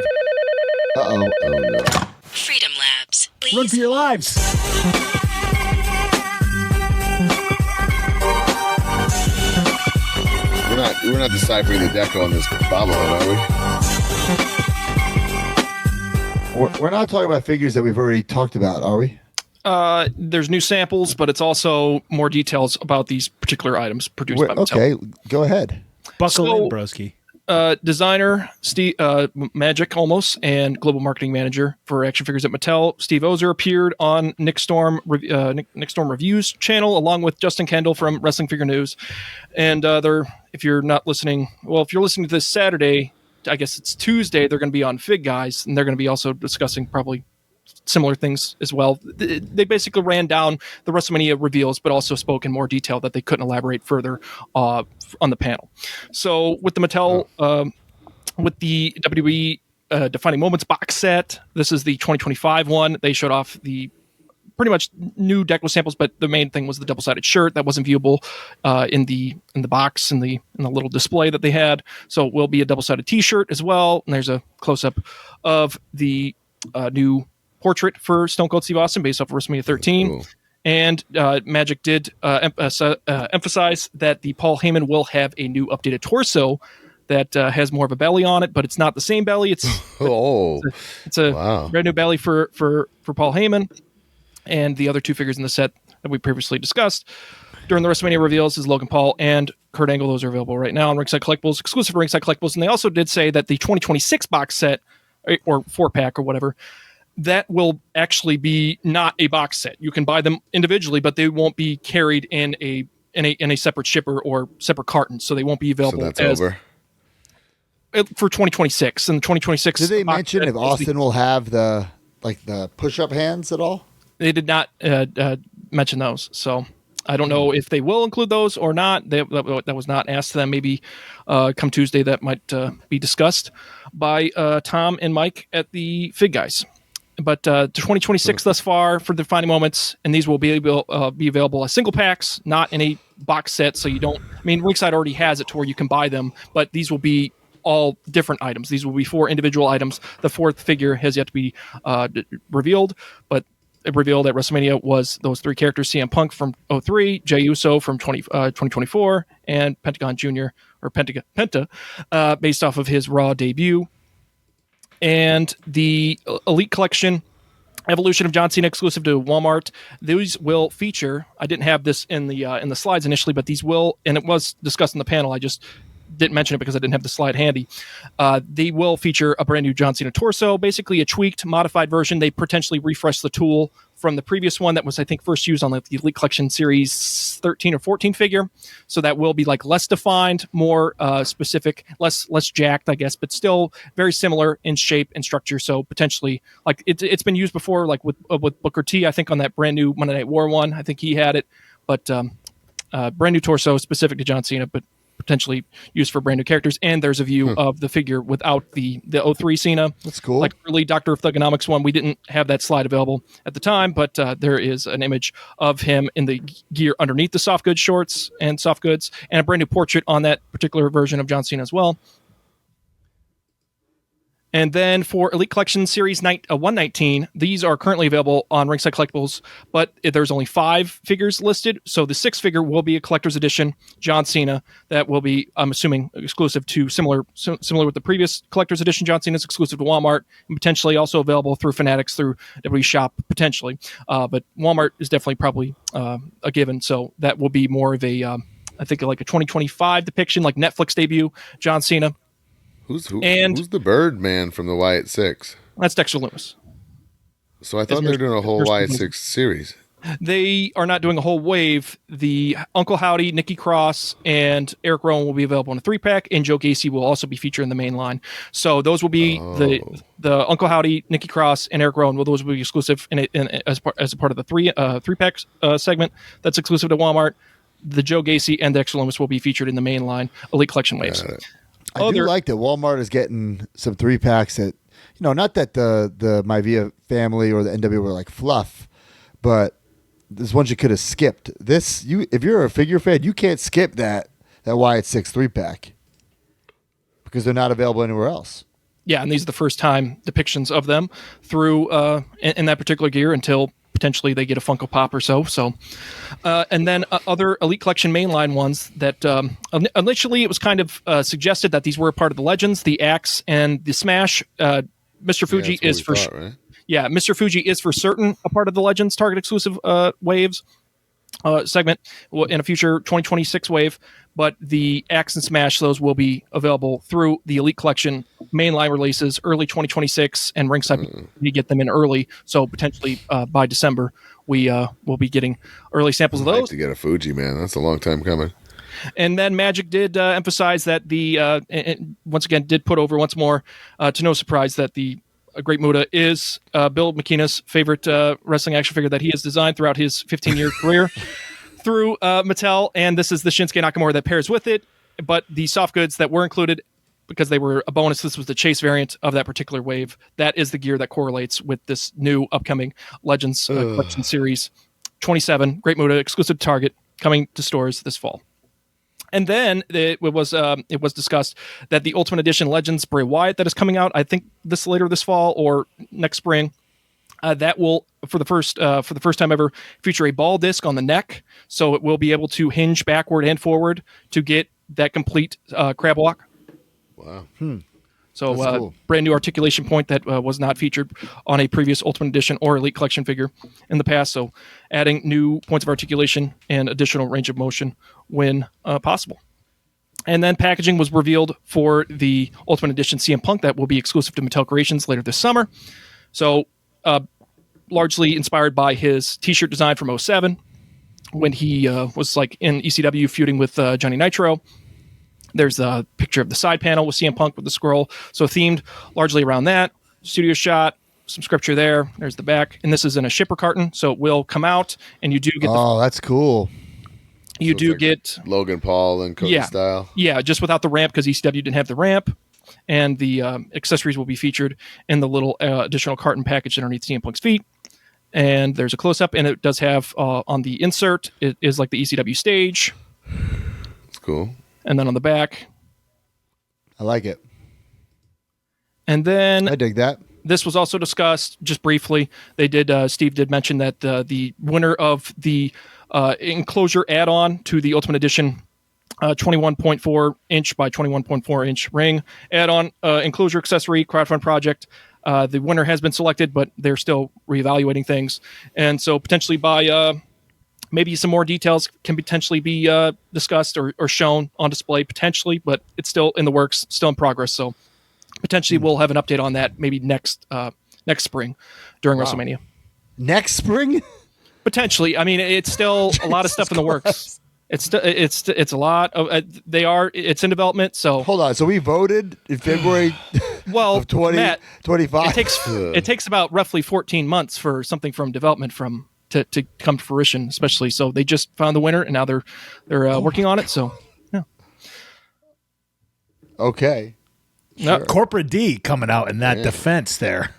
Uh-oh. Oh, no. Freedom Labs. Please. Run for your lives. We're not deciphering the deco on this bobblehead, are we? We're not talking about figures that we've already talked about, are we? There's new samples, but it's also more details about these particular items produced by Mattel. Okay, go ahead. Buckle So- in, broski. Designer Steve Magic almost and global marketing manager for action figures at Mattel, Steve Ozer, appeared on Nick Storm Reviews channel along with Justin Kendall from Wrestling Figure News. And if you're listening to this Saturday, I guess it's Tuesday, they're going to be on Fig Guys, and they're going to be also discussing probably similar things as well. They basically ran down the WrestleMania reveals, but also spoke in more detail that they couldn't elaborate further on the panel. So with the Mattel, with the WWE Defining Moments box set, this is the 2025 one. They showed off the pretty much new deco samples, but the main thing was the double-sided shirt that wasn't viewable in the box in the little display that they had. So it will be a double-sided T-shirt as well. And there's a close-up of the new portrait for Stone Cold Steve Austin based off of WrestleMania 13. Cool. And Magic did emphasize that the Paul Heyman will have a new updated torso that has more of a belly on it, but it's not the same belly. It's Oh, it's a wow. brand new belly for Paul Heyman. And the other two figures in the set that we previously discussed during the WrestleMania reveals is Logan Paul and Kurt Angle. Those are available right now on Ringside Collectibles, exclusive to Ringside Collectibles. And they also did say that the 2026 box set or 4-pack or whatever, that will actually be not a box set. You can buy them individually, but they won't be carried in a separate shipper or separate carton. So they won't be So available that's over. for 2026. And the 2026 Did they box mention set if is the- Austin will have the push-up hands at all? They did not mention those, so I don't know if they will include those or not. That was not asked to them. Maybe come Tuesday that might be discussed by Tom and Mike at the Fig Guys. But to 2026 thus far for the Defining Moments, and these will be available as single packs, not in a box set. So you don't. I mean, Ringside already has it to where you can buy them, but these will be all different items. These will be 4 individual items. The 4th figure has yet to be revealed, but it revealed at WrestleMania was those 3 characters: CM Punk from 03, Jey Uso from 2024, and Pentagon Jr. or Penta, based off of his Raw debut. And the Elite Collection Evolution of John Cena exclusive to Walmart. These will feature. I didn't have this in the slides initially, but these will, and it was discussed in the panel. I just didn't mention it because I didn't have the slide handy. They will feature a brand new John Cena torso, basically a tweaked, modified version. They potentially refreshed the tool from the previous one that was, I think, first used on the Elite Collection Series 13 or 14 figure. So that will be like less defined, more specific, less jacked, I guess, but still very similar in shape and structure. So potentially, like it's been used before, like with Booker T, I think on that brand new Monday Night War one. I think he had it, but brand new torso specific to John Cena, but potentially used for brand new characters. And there's a view of the figure without the 03 Cena. That's cool. Like early Doctor of Thugonomics one, we didn't have that slide available at the time, but there is an image of him in the gear underneath the soft goods shorts and soft goods, and a brand new portrait on that particular version of John Cena as well. And then for Elite Collection Series 119, these are currently available on Ringside Collectibles, but there's only 5 figures listed. So the 6th figure will be a collector's edition, John Cena. That will be, I'm assuming, exclusive to similar with the previous collector's edition. John Cena is exclusive to Walmart and potentially also available through Fanatics, through WWE Shop, potentially. But Walmart is definitely probably a given. So that will be more of a, I think, like a 2025 depiction, like Netflix debut, John Cena. Who's the Birdman from the Wyatt Six? That's Dexter Loomis. So I thought they were doing a whole There's- Wyatt Six series. They are not doing a whole wave. The Uncle Howdy, Nikki Cross, and Eric Rowan will be available in a 3-pack, and Joe Gacy will also be featured in the main line. So those will be the Uncle Howdy, Nikki Cross, and Eric Rowan. Well, those will be exclusive as a part of the 3-pack segment that's exclusive to Walmart. The Joe Gacy and the Extra Loomis will be featured in the main line Elite Collection waves. I do like that Walmart is getting some 3-packs that, not that the Maivia family or the NW were like fluff, but there's ones you could have skipped. If you're a figure fan, you can't skip that Wyatt 6 3-pack because they're not available anywhere else. Yeah, and these are the first time depictions of them through in that particular gear until potentially they get a Funko Pop or so. And then other Elite Collection mainline ones that initially it was kind of suggested that these were a part of the Legends, the Axe, and the Smash. Mr. Fuji is for right? Yeah, Mr. Fuji is for certain a part of the Legends Target exclusive waves segment in a future 2026 wave, but the Axe and Smash, those will be available through the Elite Collection mainline releases early 2026, and Ringside we get them in early, so potentially by December we will be getting early samples of those. I'd like to get a Fuji, man. That's a long time coming. And then Magic did emphasize that once again did put over once more to no surprise that the Great Muta is Bill McKenna's favorite wrestling action figure that he has designed throughout his 15-year career through Mattel, and this is the Shinsuke Nakamura that pairs with it. But the soft goods that were included, because they were a bonus, this was the chase variant of that particular wave. That is the gear that correlates with this new upcoming Legends Collection Series 27 Great Muta exclusive to Target coming to stores this fall. And then it was discussed that the Ultimate Edition Legends Bray Wyatt that is coming out, I think later this fall or next spring, that will for the first time ever feature a ball disc on the neck, so it will be able to hinge backward and forward to get that complete crab walk. Wow. So cool. Brand new articulation point that was not featured on a previous Ultimate Edition or Elite Collection figure in the past. So adding new points of articulation and additional range of motion when possible. And then packaging was revealed for the Ultimate Edition CM Punk that will be exclusive to Mattel Creations later this summer. So largely inspired by his t-shirt design from 07 when he was like in ECW feuding with Johnny Nitro. There's a picture of the side panel with CM Punk with the scroll. So themed largely around that. Studio shot, some scripture there. There's the back. And this is in a shipper carton, so it will come out, and you do get that's cool. You do get Logan Paul and Cody style. Yeah, just without the ramp because ECW didn't have the ramp. And the accessories will be featured in the little additional carton package underneath CM Punk's feet. And there's a close-up, and it does have on the insert, it is like the ECW stage. It's cool. And then on the back. I like it. And then I dig that. This was also discussed just briefly. They did. Steve did mention that the winner of the enclosure add-on to the Ultimate Edition 21.4 inch by 21.4 inch ring add-on enclosure accessory crowdfund project. The winner has been selected, but they're still reevaluating things, and so potentially by maybe some more details can potentially be discussed or shown on display potentially, but it's still in the works, still in progress. So potentially we'll have an update on that maybe next spring during WrestleMania. Next spring? Potentially. I mean, it's still a lot of stuff in the works. It's a lot of it's in development. So hold on. So we voted in February of 2025. It takes about roughly 14 months for something from development to come to fruition, especially. So they just found the winner and now they're working on it. So yeah. Okay. Sure. Corporate D coming out in that defense there.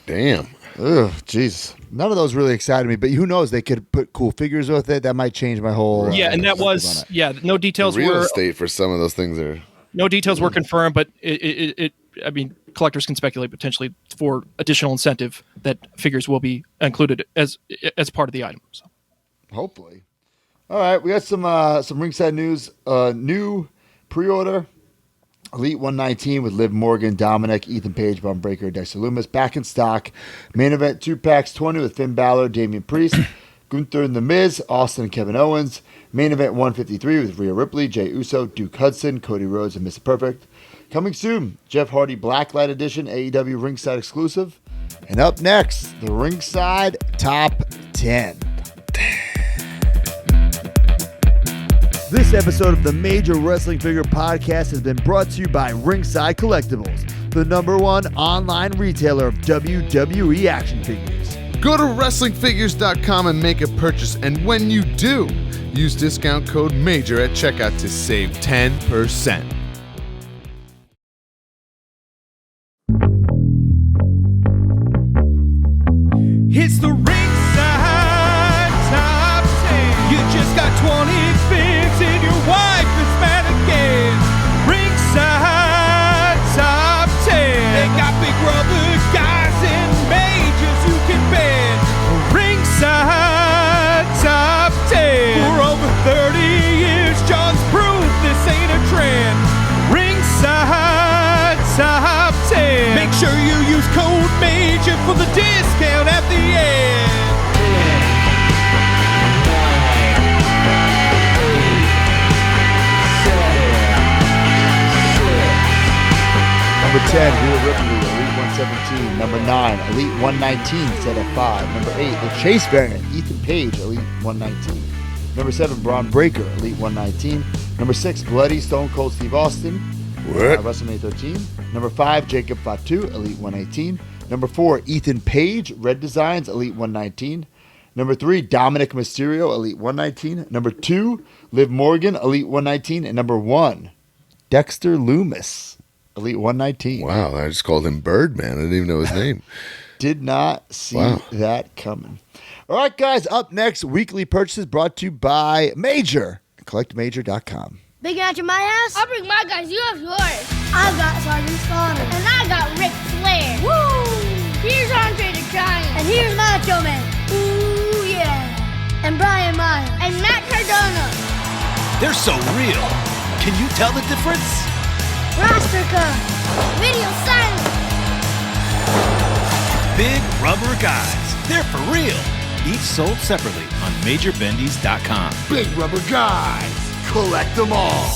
Damn. Ugh, jeez. None of those really excited me, but who knows? They could put cool figures with it. That might change my whole. And that was no details. The real estate for some of those things are. No details were confirmed, but it I mean, collectors can speculate potentially for additional incentive that figures will be included as part of the item. So. Hopefully. All right, we got some ringside news. New pre-order. Elite 119 with Liv Morgan, Dominic, Ethan Page, Bum Breaker, Dexter Lumis back in stock. Main event 2 packs 20 with Finn Balor, Damian Priest, Gunther and The Miz, Austin and Kevin Owens. Main event 153 with Rhea Ripley, Jey Uso, Duke Hudson, Cody Rhodes, and Mr. Perfect. Coming soon, Jeff Hardy Blacklight Edition, AEW Ringside exclusive. And up next, the Ringside Top 10. This episode of the Major Wrestling Figure Podcast has been brought to you by Ringside Collectibles, the #1 online retailer of WWE action figures. Go to WrestlingFigures.com and make a purchase, and when you do, use discount code MAJOR at checkout to save 10%. It's the Ringside Top 10. You just got 20 figs and your wife is mad again. Ringside Top 10. They got big rubber guys and majors you can bet. Ringside Top 10. For over 30 years, John's proved this ain't a trend. Ringside Top 10. Make sure you use code MAJOR for the discount at the end. Number 10, Rhea Ripley, Elite 117. Number 9, Elite 119, set at 5. Number 8, the Chase variant, Ethan Page, Elite 119. Number 7, Braun Breaker, Elite 119. Number 6, Bloody Stone Cold Steve Austin, WrestleMania 13. Number 5, Jacob Fatu, Elite 118. Number 4, Ethan Page, Red Designs, Elite 119. Number 3, Dominic Mysterio, Elite 119. Number 2, Liv Morgan, Elite 119. And number 1, Dexter Loomis, Elite 119. Wow, I just called him Birdman. I didn't even know his name. Did not see that coming. All right, guys, up next, weekly purchases brought to you by Major. CollectMajor.com. Big match in my house? I'll bring my guys. You have yours. I've got Sergeant Slaughter. And I got Ric Flair. Woo! Here's Andre the Giant. And here's Macho Man. Ooh, yeah. And Brian Myers. And Matt Cardona. They're so real. Can you tell the difference? Roster Cup. Video silence. Big rubber guys. They're for real. Each sold separately on MajorBendies.com. Big rubber guys. Collect them all.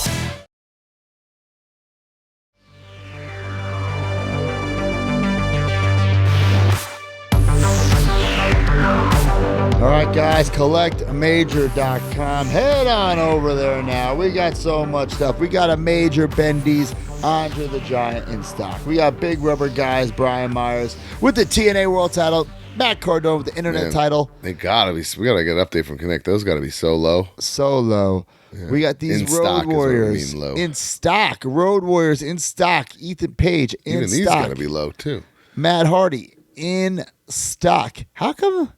All right, guys, CollectMajor.com. Head on over there now. We got so much stuff. We got a Major Bendy's Andre the Giant in stock. We got Big Rubber Guys, Brian Myers with the TNA World title, Matt Cardona with the Internet title. They gotta be. We gotta get an update from Connect. Those gotta be so low. So low. Yeah. We got these Road Warriors in stock. Road Warriors in stock. Ethan Page in Even stock. These gotta be low too. Matt Hardy in stock. How come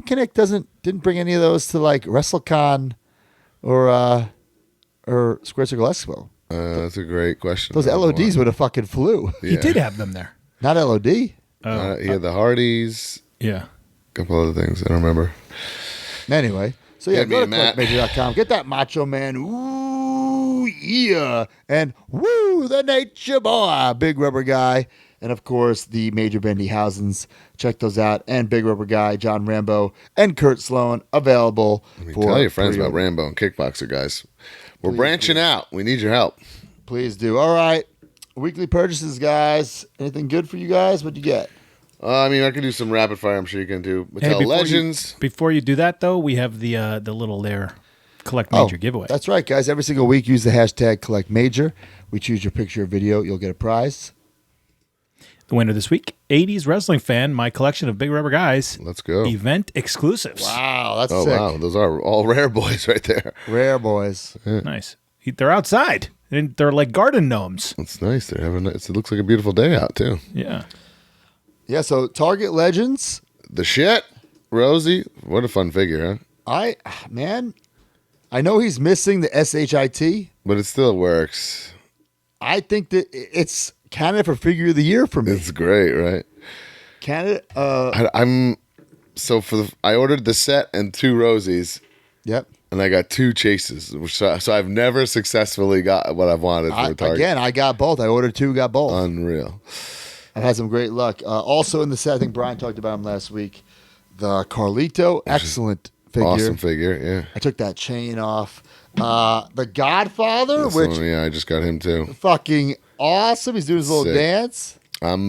Connect didn't bring any of those to like WrestleCon or Square Circle Expo? That's a great question. Those LODs would have fucking flew. Yeah. He did have them there. Not LOD. He had the Hardys. Yeah. A couple other things. I don't remember. Anyway. So yeah, go to Matt. CollectMajor.com. Get that Macho Man. Ooh, yeah. And woo, the Nature Boy. Big Rubber Guy. And of course, the Major Bendy Housens. Check those out. And Big Rubber Guy, John Rambo, and Kurt Sloan available for tell your friends pre-order. about Rambo and Kickboxer, guys. We're branching out. We need your help. Please do. All right. Weekly purchases, guys. Anything good for you guys? What'd you get? I could do some rapid fire. I'm sure you can do. Hey, Mattel Legends. Before you do that, though, we have the little there Collect Major giveaway. That's right, guys. Every single week, use the hashtag CollectMajor. We choose your picture or video. You'll get a prize. The winner this week, 80s wrestling fan, my collection of Big Rubber Guys. Let's go. Event exclusives. Wow, that's Oh, sick. wow. Those are all rare boys right there. Rare boys. Nice. They're outside. And they're like garden gnomes. It's nice. They're having. It looks like a beautiful day out, too. Yeah. Yeah, so Target Legends. The shit. Rosie. What a fun figure, huh? I know he's missing the SHIT. But it still works. I think that it's Canada for Figure of the Year for me. It's great, right? Canada. I ordered the set and 2 Rosies, Yep. and I got 2 chases. So I've never successfully got what I've wanted for the Target. Again, I got both. I ordered 2, got both. Unreal. I've had some great luck. Also in the set, I think Brian talked about him last week. The Carlito, excellent figure. Awesome figure, yeah. I took that chain off. The Godfather, This which one, yeah, I just got him too. fucking awesome. He's doing his little Sick. dance. I'm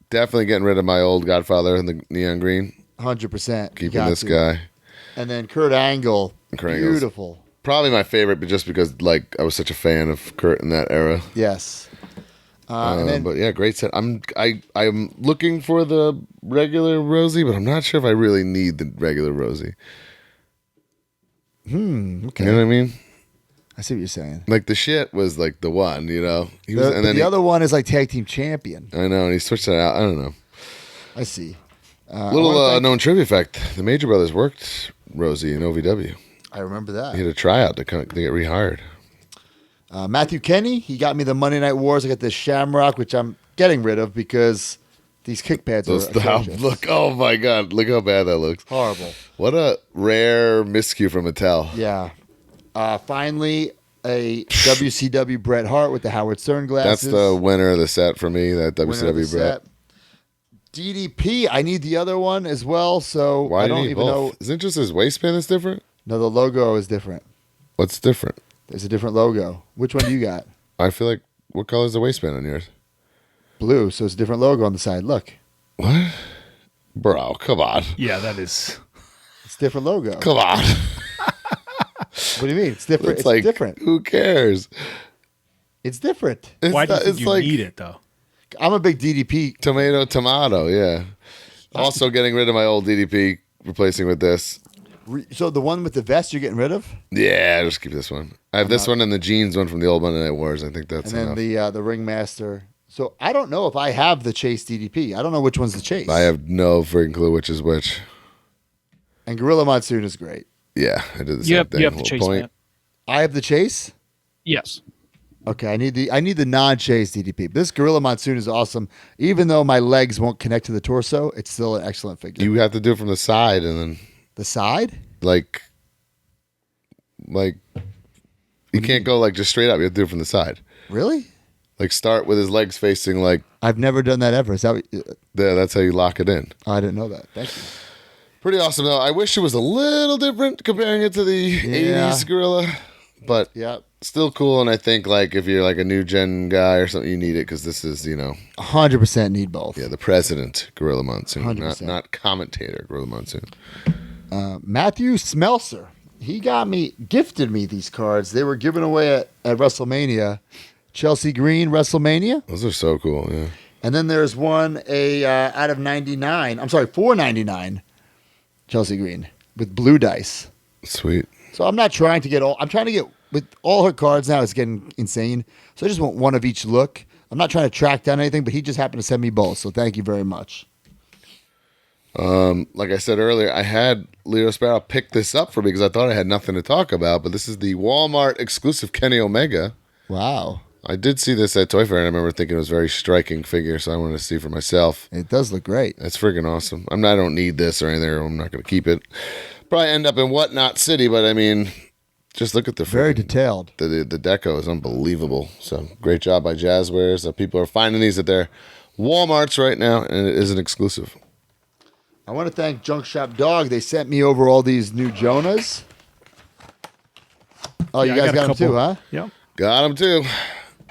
definitely getting rid of my old Godfather in the neon green. 100%. Keeping this guy. And then Kurt Angle. Kurt Angle's Beautiful. Probably my favorite, but just because like I was such a fan of Kurt in that era. Yes. And then But yeah, great set. I'm looking for the regular Rosie, but I'm not sure if I really need the regular Rosie. okay. You know what I mean? I see what you're saying. Like the shit was like the one, you know. He was, The, the other one is like tag team champion. I know, and he switched it out. I don't know. I see. Little known trivia fact: the Major Brothers worked Rosie in OVW. I remember He that. had a tryout to get rehired. Matthew Kenny, he got me the Monday Night Wars. I got this Shamrock, which I'm getting rid of because these kick pads are atrocious. Look! Oh my God! Look how bad that looks. Horrible. What a rare miscue from Mattel. Yeah. Finally, a WCW Bret Hart with the Howard Stern glasses. That's the winner of the set for me. That Winner of the WCW Bret. set. DDP, I need the other one as well, so Why I do you don't need even both? know. Isn't it just his waistband that's different? No, the logo is different. What's different? There's a different logo. Which one do you got? I feel like what color is the waistband on yours? Blue, so it's a different logo on the side. Look, What? Bro, come on. Yeah, that is. it's a different logo. Come on. What do you mean? It's different. It's like, different. who cares? It's different. Why do you not- think you like need it though? I'm a big DDP. tomato, yeah. Also getting rid of my old DDP, replacing with this. So the one with the vest you're getting rid of, Yeah, I'll just keep this one. I have this one and the jeans one from the old Monday Night Wars. I think that's and then enough. the Ringmaster. So I don't know if I have the Chase DDP. I don't know which one's the Chase. I have no freaking clue which is which. And Gorilla Monsoon is great. Yeah, I did the You same have, thing. you have the Little chase, point. man. I have the Chase. Yes. Okay, I need the non-Chase DDP. This Gorilla Monsoon is awesome. Even though my legs won't connect to the torso, it's still an excellent figure. You have to do it from the side and then The side? like you can't go like just straight up. You have to do it from the side. Really? Like start with his legs facing like I've never done that ever. Is that what, there. That's how you lock it in. I didn't know that. Thank you. Pretty awesome though. I wish it was a little different comparing it to the Yeah. 80s Gorilla, but Yeah. still cool. And I think like if you're like a new gen guy or something, you need it because this is 100% need both. the president Gorilla Monsoon, 100%. not commentator Gorilla Monsoon. Matthew Smelser. He gifted me these cards. They were given away at WrestleMania. Chelsea Green, WrestleMania. Those are so cool. Yeah. And then there's one out of 99. I'm sorry, 499. Chelsea Green with blue dice. Sweet. So I'm not trying to get all. I'm trying to get with all her cards now. It's getting insane. So I just want one of each look. I'm not trying to track down anything, but he just happened to send me both. So thank you very much. Like I said earlier, I had Leo Sparrow pick this up for me because I thought I had nothing to talk about. But this is the Walmart exclusive Kenny Omega. Wow, I did see this at Toy Fair, and I remember thinking it was a very striking figure, so I wanted to see for myself. it does look great. That's freaking awesome. I don't need this or anything. I'm not going to keep it. Probably end up in Whatnot City, but I mean, just look at the Very freaking- detailed. The deco is unbelievable. So great job by Jazzwares. People are finding these at their Walmarts right now, and it is an exclusive. I want to thank Junk Shop Dog. They sent me over all these new Jonas. Oh, Yeah, you I guys got a got them too, couple. huh? Yep. Got them too.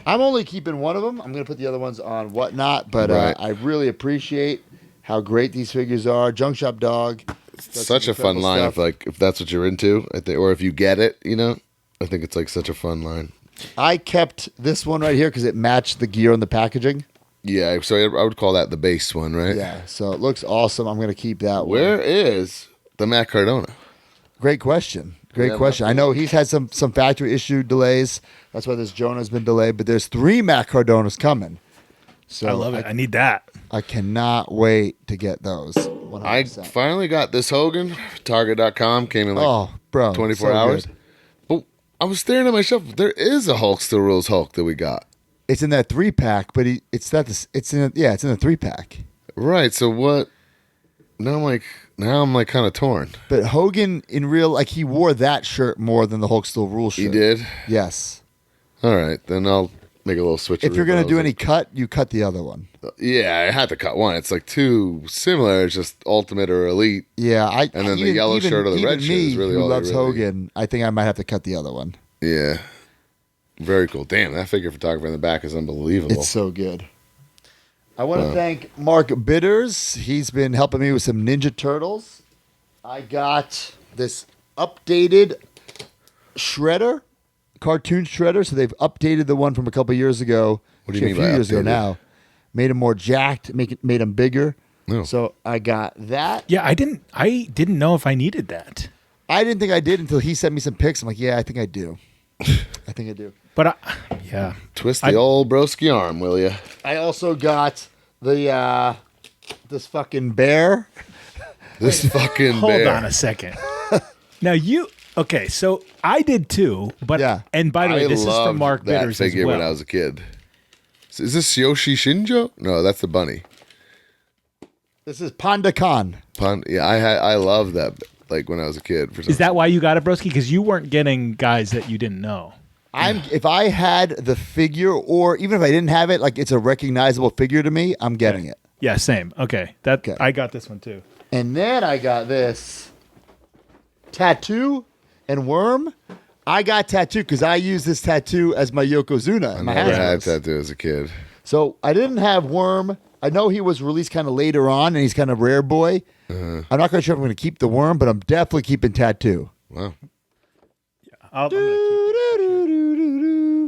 I'm only keeping one of them. I'm going to put the other ones on Whatnot, but Right. I really appreciate how great these figures are. Junk Shop Dog. does Such some a fun incredible line stuff. if that's what you're into, I think, or if you get it, I think it's like such a fun line. I kept this one right here because it matched the gear on the packaging. Yeah, so I would call that the base one, right? Yeah, so it looks awesome. I'm going to keep that one. Where is the Matt Cardona? Great question. Great Yeah, question. I know he's had some factory issue delays. That's why this Jonah's been delayed, but there's 3 Matt Cardonas coming. So I love it. I need that. I cannot wait to get those. 100%. I finally got this Hogan. Target.com came in like oh, bro, 24 so hours. good. But I was staring at my shelf. There is a Hulk Still Rules Hulk that we got. It's in that 3-pack, but it's not this. It's in the 3-pack. Right. So what? Now I'm like kind of torn. But Hogan in real he wore that shirt more than the Hulk Still Rules shirt. He did. Yes. All right, then I'll make a little switch. If you're gonna do any cut, you cut the other one. Yeah, I had to cut one. It's like too similar. It's just Ultimate or Elite. Yeah, And then the yellow shirt or the red shirt is really who all they loves really- Hogan. I think I might have to cut the other one. Yeah. Very cool. Damn, that figure photographer in the back is unbelievable. It's so good. I want to thank Mark Bitters. He's been helping me with some Ninja Turtles. I got this updated Shredder, cartoon Shredder. So they've updated the one from a couple years ago. What do you mean a few by years ago updated? now? Made him more jacked. Made him bigger. No. So I got that. Yeah, I didn't know if I needed that. I didn't think I did until he sent me some pics. I'm like, yeah, I think I do. I think I do. But yeah. Twist the old broski arm, will you? I also got the this fucking bear. This fucking Hold bear. on a second. Now okay, so I did too, but Yeah. and by the way, this is from loved Mark that Bitters as figure well. when I was a kid. Is this Yoshi Shinjo? No, that's the bunny. This is Panda Khan. Yeah, I love that. Like when I was a kid. For some Is that why you got it, Broski? Because you weren't getting guys that you didn't know. If I had the figure, or even if I didn't have it, like it's a recognizable figure to me, I'm getting it. Yeah, same. Okay, Okay. I got this one too. And then I got this tattoo and worm. I got tattoo because I use this tattoo as my Yokozuna. I in my never had Hasbros. tattoo as a kid. So I didn't have worm. I know he was released kind of later on, and he's kind of rare boy. I'm not quite sure if I'm going to keep the worm, but I'm definitely keeping tattoo. Wow. I'm gonna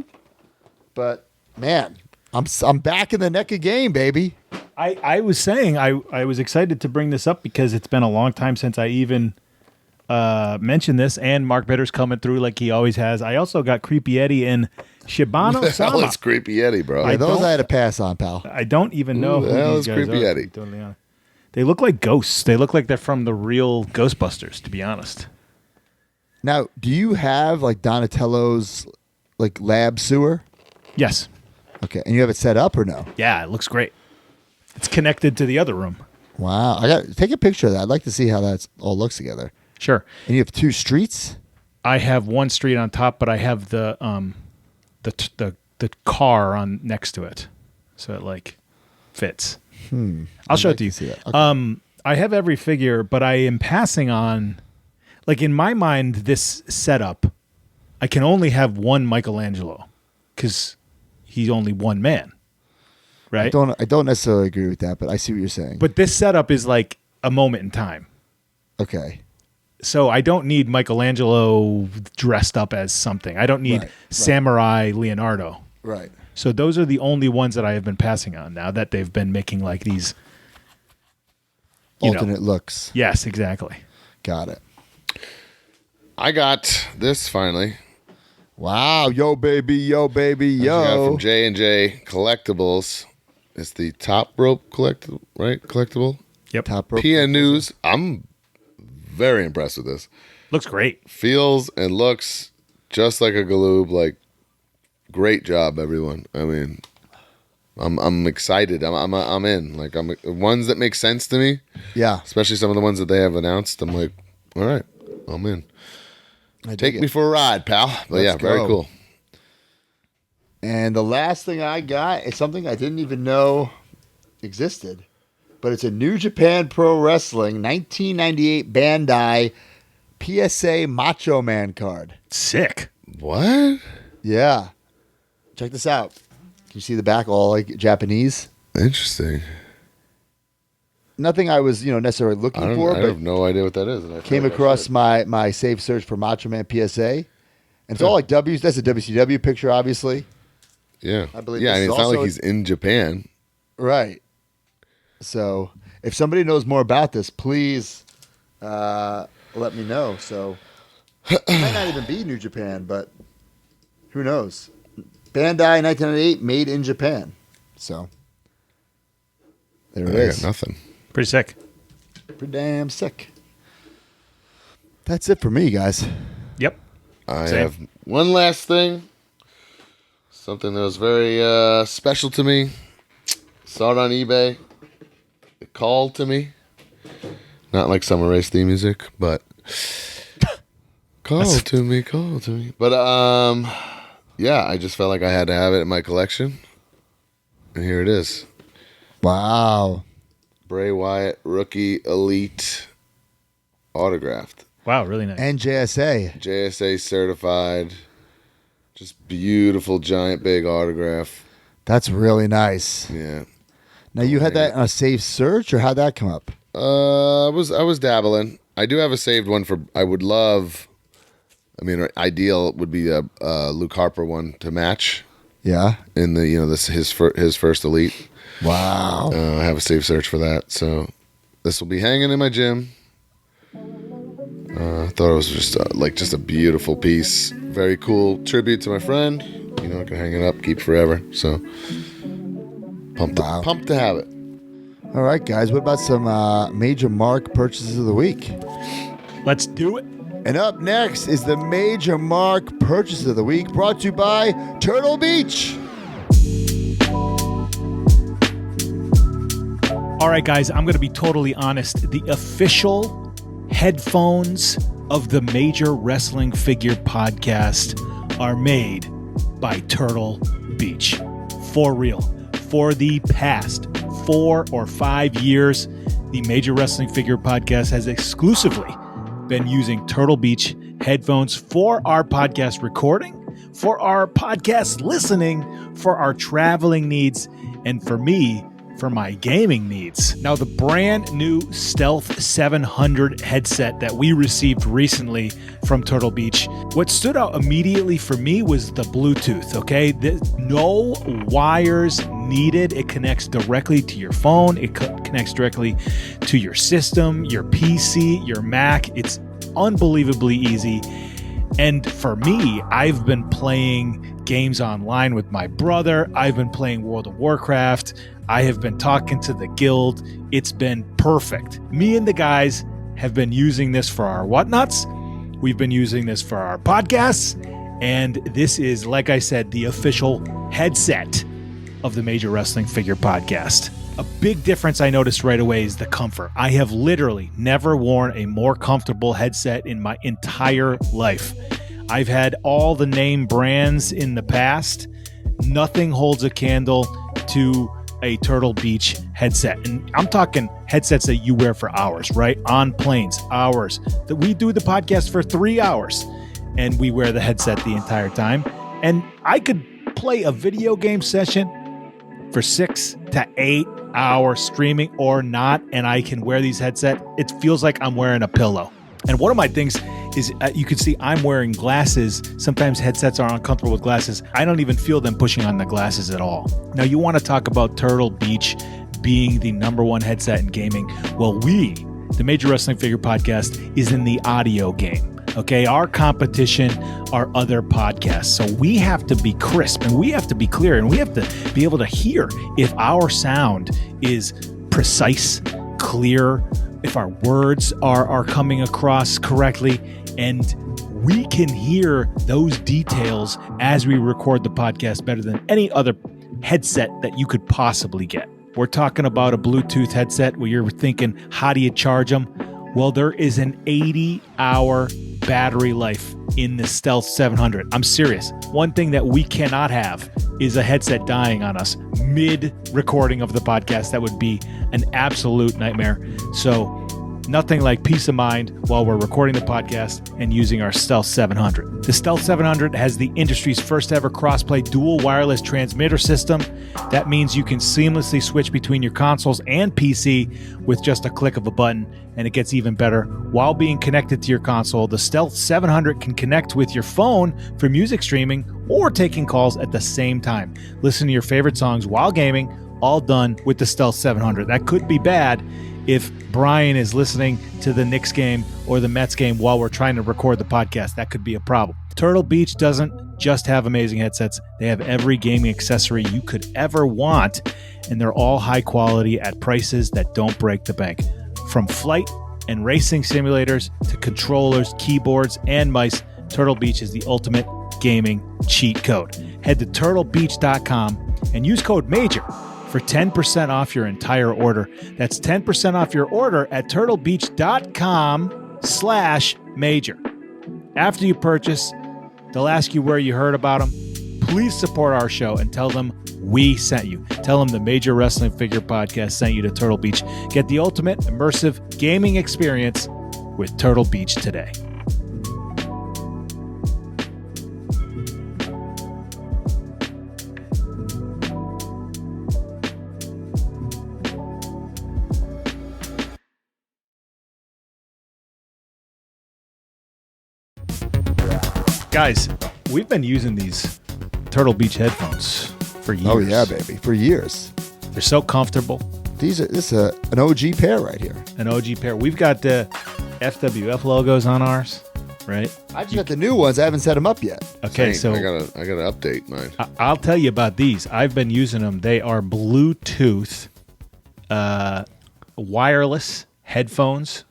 keep But man, I'm back in the neck of game, baby. I was saying I was excited to bring this up because it's been a long time since I even mentioned this, and Mark Bitters coming through like he always has. I also got Creepy Eddie and Shibano Hell, Sama. it's Creepy Eddie, bro. Yeah, those don't- I had to pass on, pal. I don't even know Who who the hell these is guys Creepy are, Eddie? to be totally honest. They look like ghosts. They look like they're from the real Ghostbusters, to be honest. Now, do you have like Donatello's like lab sewer? Yes. Okay, and you have it set up or no? Yeah, it looks great. It's connected to the other room. Wow, I got take a picture of that. I'd like to see how that all looks together. Sure. And you have two streets. I have one street on top, but I have the car on next to it, so it like fits. I'll show it to you. see that. Okay. I have every figure, but I am passing on. Like in my mind, this setup, I can only have one Michelangelo because he's only one man, right? I don't necessarily agree with that, but I see what you're saying. But this setup is like a moment in time. Okay. So I don't need Michelangelo dressed up as something. I don't need Right. Samurai Leonardo. Right. So those are the only ones that I have been passing on now that they've been making like these. You know. Alternate looks. Yes, exactly. Got it. I got this finally. Wow. Yo, baby. Yo, baby. I got Yo. from J&J Collectibles. It's the Top Rope collectible. Yep. Top rope. PN News. I'm very impressed with this. Looks great. Feels and looks just like a Galoob. Like, great job, everyone. I mean, I'm excited. I'm in. Like, ones that make sense to me, Yeah. especially some of the ones that they have announced. I'm like, all right, I'm in. I dig Take it. me for a ride, pal. But Let's yeah, very go. cool. And the last thing I got is something I didn't even know existed, but it's a New Japan Pro Wrestling 1998 Bandai PSA Macho Man card. Sick. What? Yeah. Check this out. Can you see the back all like Japanese? Interesting. Nothing I was, necessarily looking for, I but have no idea what that is. And I came feel like I across should. my save search for Macho Man PSA. And it's all like W's. That's a WCW picture, obviously. Yeah. I believe Yeah, this and is it's not like also- he's in Japan. Right. So if somebody knows more about this, please let me know. So it might not even be New Japan, but who knows? Bandai 1998 made in Japan. So there it I is. got nothing. Pretty sick. Pretty damn sick. That's it for me, guys. Yep. I Same. have one last thing. Something that was very special to me. Saw it on eBay. It called to me. Not like Summer Race theme music, but call to me. But yeah, I just felt like I had to have it in my collection. And here it is. Wow. Bray Wyatt Rookie Elite autographed. Wow, really nice. NJSA. JSA certified. Just beautiful, giant, big autograph. That's really nice. Yeah. Now you had that on a safe search, or how'd that come up? I was dabbling. I do have a saved one for. I would love I mean, ideal would be a Luke Harper one to match Yeah. in the this his first Elite. Wow. I have a safe search for that, so this will be hanging in my gym. I thought it was just a beautiful piece, very cool tribute to my friend. You know, I can hang it up, keep forever. So pumped to have it. All right, guys. What about some major Mark purchases of the week? Let's do it. And up next is the major Mark purchase of the week, brought to you by Turtle Beach. All right, guys, I'm going to be totally honest. The official headphones of the Major Wrestling Figure Podcast are made by Turtle Beach. For real. For the past 4 or 5 years, the Major Wrestling Figure Podcast has exclusively been using Turtle Beach headphones for our podcast recording, for our podcast listening, for our traveling needs, and for me, for my gaming needs. Now, the brand new Stealth 700 headset that we received recently from Turtle Beach, what stood out immediately for me was the Bluetooth, okay? No wires needed. It connects directly to your phone. It connects directly to your system, your PC, your Mac. It's unbelievably easy. And for me, I've been playing games online with my brother. I've been playing World of Warcraft. I have been talking to the guild. It's been perfect. Me and the guys have been using this for our whatnots. We've been using this for our podcasts. And this is, like I said, the official headset of the Major Wrestling Figure Podcast. A big difference I noticed right away is the comfort. I have literally never worn a more comfortable headset in my entire life. I've had all the name brands in the past. Nothing holds a candle to a Turtle Beach headset. And I'm talking headsets that you wear for hours, right? On planes, hours. That we do the podcast for 3 hours and we wear the headset the entire time. And I could play a video game session for 6 to 8 hours streaming or not, and I can wear these headset. It feels like I'm wearing a pillow. And one of my things is you can see I'm wearing glasses. Sometimes headsets are uncomfortable with glasses. I don't even feel them pushing on the glasses at all. Now, you want to talk about Turtle Beach being the #1 headset in gaming. Well, the Major Wrestling Figure Podcast, is in the audio game. Okay, our competition are other podcasts. So we have to be crisp and we have to be clear and we have to be able to hear if our sound is precise, clear, if our words are coming across correctly, and we can hear those details as we record the podcast better than any other headset that you could possibly get. We're talking about a Bluetooth headset where you're thinking, how do you charge them? Well, there is an 80-hour battery life in the Stealth 700. I'm serious. One thing that we cannot have is a headset dying on us mid-recording of the podcast. That would be an absolute nightmare. So nothing like peace of mind while we're recording the podcast and using our Stealth 700. The Stealth 700 has the industry's first ever crossplay dual wireless transmitter system. That means you can seamlessly switch between your consoles and PC with just a click of a button, and it gets even better. While being connected to your console, the Stealth 700 can connect with your phone for music streaming or taking calls at the same time. Listen to your favorite songs while gaming, all done with the Stealth 700. That could be bad if Brian is listening to the Knicks game or the Mets game while we're trying to record the podcast. That could be a problem. Turtle Beach doesn't just have amazing headsets. They have every gaming accessory you could ever want, and they're all high quality at prices that don't break the bank. From flight and racing simulators to controllers, keyboards, and mice, Turtle Beach is the ultimate gaming cheat code. Head to turtlebeach.com and use code MAJOR for 10% off your entire order. That's 10% off your order at turtlebeach.com/major. After you purchase, they'll ask you where you heard about them. Please support our show and tell them we sent you. Tell them the Major Wrestling Figure Podcast sent you to Turtle Beach. Get the ultimate immersive gaming experience with Turtle Beach today. Guys, we've been using these Turtle Beach headphones for years. Oh yeah, baby, for years. They're so comfortable. This is an OG pair right here. An OG pair. We've got the FWF logos on ours, right? I just got the new ones. I haven't set them up yet. Okay, Dang, so I gotta update mine. I'll tell you about these. I've been using them. They are Bluetooth, wireless headphones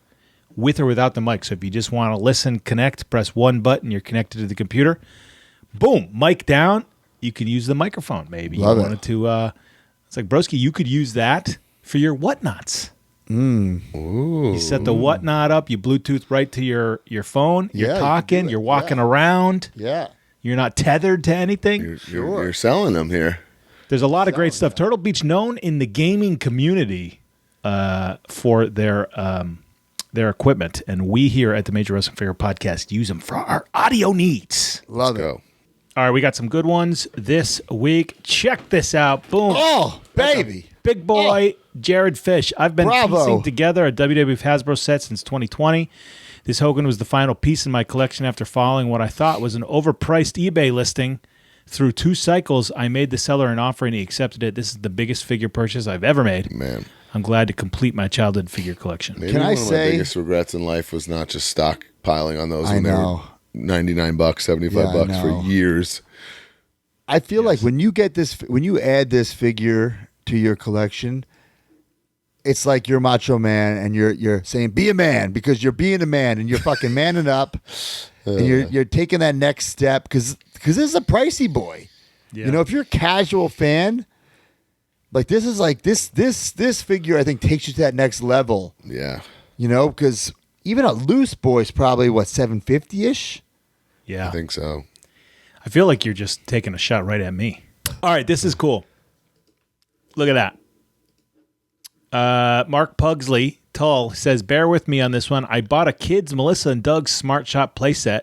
with or without the mic. So if you just want to listen, connect, press one button, you're connected to the computer. Boom, mic down. You can use the microphone. Maybe Love you it. wanted to. It's like, broski, you could use that for your whatnots. Ooh. You set the whatnot up. You Bluetooth right to your phone. You're Yeah, you can talking. do it. You're walking Yeah. around. Yeah. You're not tethered to anything. You're selling them here. There's a lot of great stuff. Turtle Beach, known in the gaming community for their equipment, and we here at the Major Wrestling Figure Podcast use them for our audio needs. Love it. Go. All right, we got some good ones this week. Check this out. Boom. Oh, baby. Big boy, Jared Fish. I've been Bravo. piecing together a WWF Hasbro set since 2020. This Hogan was the final piece in my collection after following what I thought was an overpriced eBay listing. Through 2 cycles, I made the seller an offer and he accepted it. This is the biggest figure purchase I've ever made. Man. I'm glad to complete my childhood figure collection. Maybe Can I one of my say- biggest regrets in life was not just stockpiling on those I when they were know. $99, $75 Yeah, I for know. years. I feel like when you add this figure to your collection, it's like you're Macho Man and you're saying be a man because you're being a man and you're fucking manning up and you're taking that next step because this is a pricey boy. Yeah. You know, if you're a casual fan, like this is like this figure I think takes you to that next level. Yeah. You know, because even a loose boy is probably what $750-ish. Yeah. I think so. I feel like you're just taking a shot right at me. All right, this is cool. Look at that. Mark Pugsley, Tull, says, bear with me on this one. I bought a kid's Melissa and Doug's Smart Shop playset.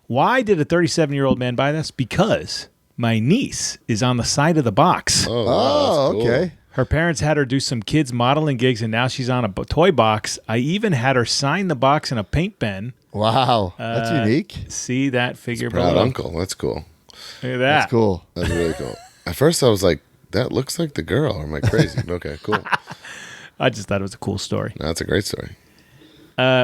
Why did a 37-year-old man buy this? Because my niece is on the side of the box. Oh, wow, Oh, that's cool. okay. Her parents had her do some kids modeling gigs, and now she's on a toy box. I even had her sign the box in a paint pen. Wow. That's unique. See that figure Proud below? uncle. That's cool. Look at that. That's cool. That's really cool. At first I was like, that looks like the girl. Or am I crazy? Okay, cool. I just thought it was a cool story. No, that's a great story.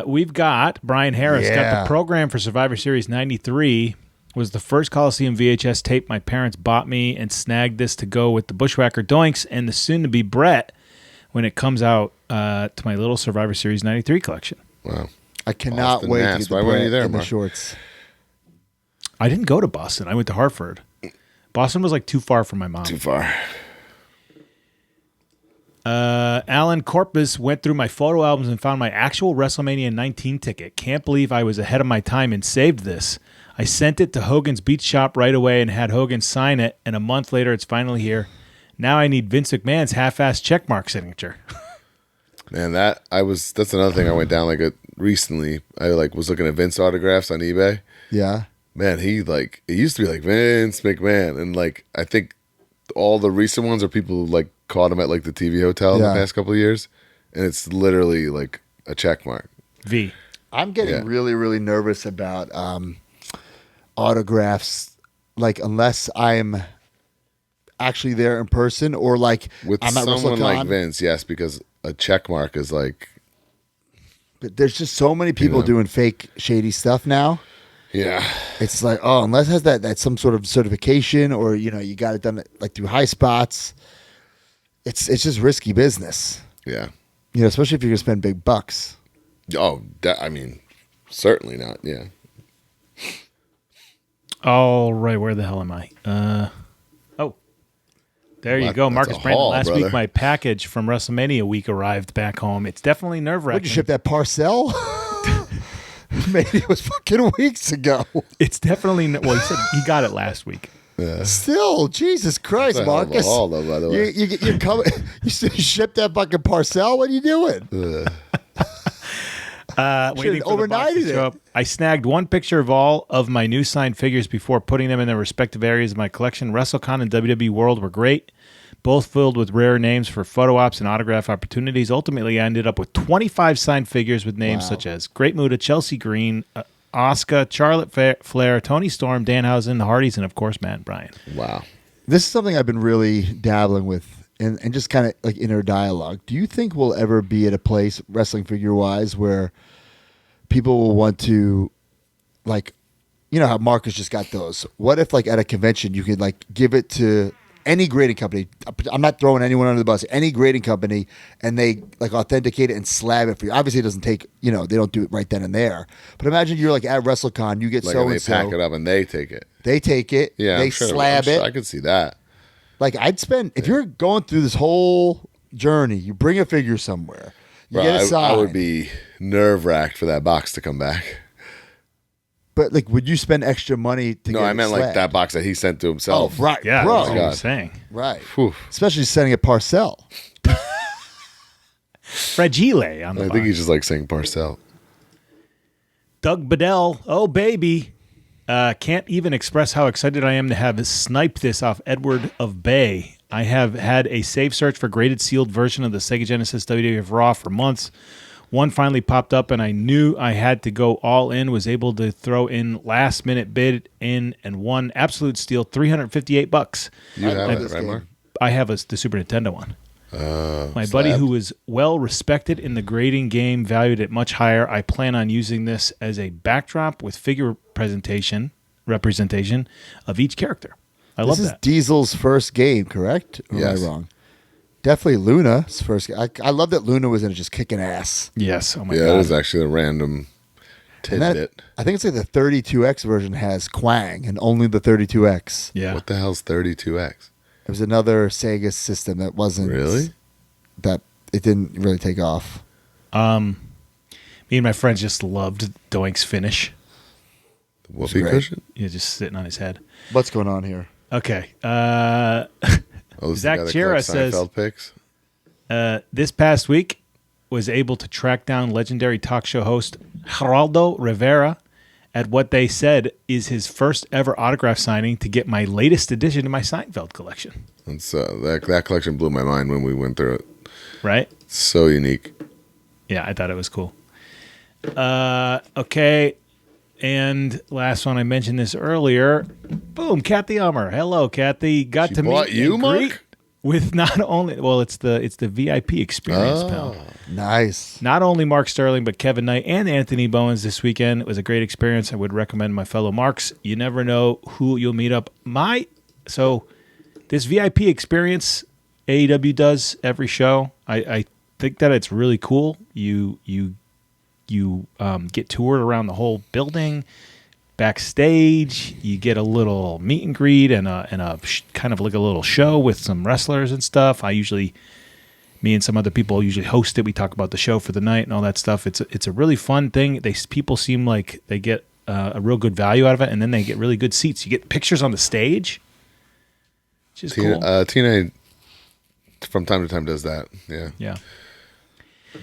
We've got Brian Harris got Yeah. the program for Survivor Series 93. Was the first Coliseum VHS tape my parents bought me and snagged this to go with the Bushwhacker Doinks and the soon-to-be Brett when it comes out to my little Survivor Series 93 collection. Wow. I cannot Austin wait Nass. to get the Why weren't you Brett there, and the Mark? shorts. I didn't go to Boston. I went to Hartford. Boston was like too far from my mom. Too far. Alan Corpus went through my photo albums and found my actual WrestleMania 19 ticket. Can't believe I was ahead of my time and saved this. I sent it to Hogan's Beach Shop right away and had Hogan sign it, and a month later it's finally here. Now I need Vince McMahon's half-ass checkmark signature. Man, that's another thing I went down recently. I was looking at Vince autographs on eBay. Yeah. Man, it used to be like Vince McMahon, and I think all the recent ones are people who caught him at the TV hotel in the Yeah. past couple of years, and it's literally like a check mark. V. I'm getting Yeah. really, really nervous about autographs, unless I'm actually there in person or With I'm at someone like WrestleCon. Vince, yes, because a check mark is But there's just so many people know. doing fake, shady stuff now. yeah, It's unless it has that some sort of certification or you got it done through high spots. It's just risky business. yeah. Especially if you're gonna spend big bucks. Oh, certainly not. Yeah. All right, where the hell am I? There you Well, go. that's Marcus a Brandon. haul, Last brother. week, my package from WrestleMania week arrived back home. It's definitely Would nerve-wracking. you ship that parcel? Maybe it was fucking weeks ago. It's definitely well. He said he got it last week. Still, Jesus Christ, That's a hell of a Marcus. haul, though, by the way. You're coming. You ship that fucking parcel. What are you doing? Waiting for the box to overnighted show it. up. I snagged one picture of all of my new signed figures before putting them in their respective areas of my collection. WrestleCon and WWE World were great, both filled with rare names for photo ops and autograph opportunities. Ultimately, I ended up with 25 signed figures with names such as Great Muta, Chelsea Green, Asuka, Charlotte Flair, Tony Storm, Danhausen, the Hardys, and of course Matt and Bryan. Wow. This is something I've been really dabbling with and just kind of like inner dialogue. Do you think we'll ever be at a place, wrestling figure-wise, where people will want to, like, you know how Marcus just got those? What if, like, at a convention, you could, like, give it to any grading company? I'm not throwing anyone under the bus. Any grading company, and they, like, authenticate it and slab it for you. Obviously, it doesn't take, you know, they don't do it right then and there. But imagine you're, like, at WrestleCon, you get Like so-and-so. they pack it up and they take it. They take it. Yeah, They I'm sure, slab it. I could see that. Like, I'd spend, if you're going through this whole journey, you bring a figure somewhere, you Bro, get a sign. I would be nerve-wracked for that box to come back. But, like, would you spend extra money to No, get I it meant like slabbed? that box that he sent to Oh, himself. right. Yeah, bro. that's what I God. was saying. Right. Whew. Especially sending it parcel. Fragile on the I box. think he's just like saying Parcel. Doug Bedell, oh baby. Can't even express how excited I am to have sniped this off Edward of Bay. I have had a save search for graded sealed version of the Sega Genesis WWF Raw for months. One finally popped up and I knew I had to go all in, was able to throw in last minute bid in and won absolute steal, $358. You have love it, this right, game. Mark? I have the Super Nintendo one. My buddy, slab. who is well respected in the grading game, valued it much higher. I plan on using this as a backdrop with figure representation of each character. I love This is that. Diesel's first game, correct? Or Yes. am I wrong? Definitely Luna's first game. I love that Luna was in it just kicking ass. Yes. Oh my Yeah, god. it was actually a random And that, tidbit. I think it's like the 32X version has Quang and only the 32X. Yeah. What the hell's 32X? It was another Sega system that wasn't Really? that it didn't really take off. Me and my friends just loved Doink's finish. The whoopee great. cushion? Yeah, just sitting on his head. What's going on here? Okay. Oh, this is Zach the guy that Chira collects says- Seinfeld pics? This past week was able to track down legendary talk show host Geraldo Rivera at what they said is his first ever autograph signing to get my latest addition to my Seinfeld collection. And so that collection blew my mind when we went through it. Right? So unique. Yeah, I thought it was cool. Okay. And last one, I mentioned this earlier. Boom, Kathy Ummer. Hello, Kathy. Got She to bought meet you, and Mark? greet with not only it's the VIP experience, pal. Nice. Not only Mark Sterling, but Kevin Knight and Anthony Bowens this weekend. It was a great experience. I would recommend my fellow Marks. You never know who you'll meet up. So this VIP experience AEW does every show. I think that it's really cool. You get toured around the whole building, backstage. You get a little meet and greet and a kind of like a little show with some wrestlers and stuff. Me and some other people usually host it. We talk about the show for the night and all that stuff. It's a really fun thing. People seem like they get a real good value out of it, and then they get really good seats. You get pictures on the stage, which is cool. Tina, from time to time, does that. Yeah. Yeah.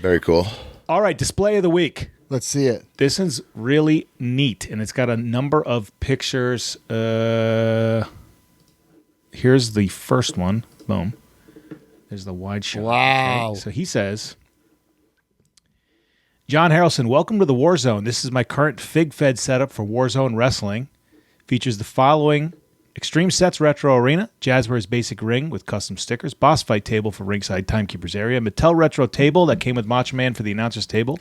Very cool. All right, display of the week. Let's see it. This is really neat, and it's got a number of pictures. Here's the first one. Boom. There's the wide shot. Wow. Okay, so he says, John Harrelson, welcome to the Warzone. This is my current FigFed setup for Warzone Wrestling. Features the following: Extreme Sets Retro Arena, Jazzware's basic ring with custom stickers, boss fight table for ringside timekeepers area, Mattel Retro table that came with Macho Man for the announcer's table,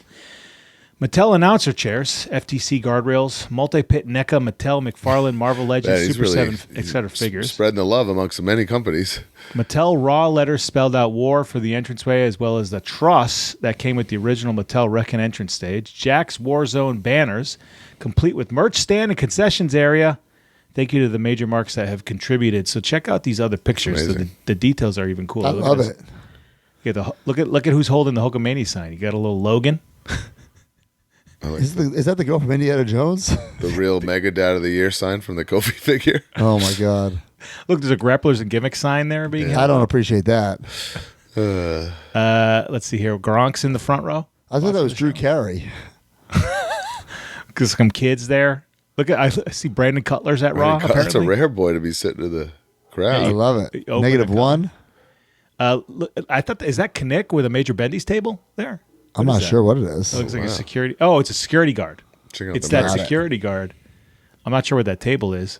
Mattel announcer chairs, FTC guardrails, multi-pit NECA, Mattel, McFarlane, Marvel Yeah, Legends, he's Super really 7, etc. figures. spreading the love amongst many companies. Mattel Raw letters spelled out war for the entranceway, as well as the truss that came with the original Mattel Wreck-It entrance stage. Jack's Warzone banners, complete with merch stand and concessions area. Thank you to the major marks that have contributed. So check out these other pictures. Amazing. The details are even cooler. I love it. Look at who's holding the Hulkamania sign. You got a little Logan. Is that the girl from Indiana Jones? The real Mega Dad of the Year sign from the Kofi figure. Oh my God. Look, there's a grapplers and gimmick sign there being. I don't appreciate that. Let's see here. Gronk's in the front row. I thought that was Drew Carey. Because some kids there. Look at I see Brandon Cutler's at Raw. That's a Apparently, rare boy to be sitting to the crowd. I love it. Open the -1. look, I thought is that Kinnick with a Major Bendy's table there? I'm What not is that? sure what it is. It looks like a security. Oh, it's a security guard. Check out It's the that merch. security guard. I'm not sure where that table is.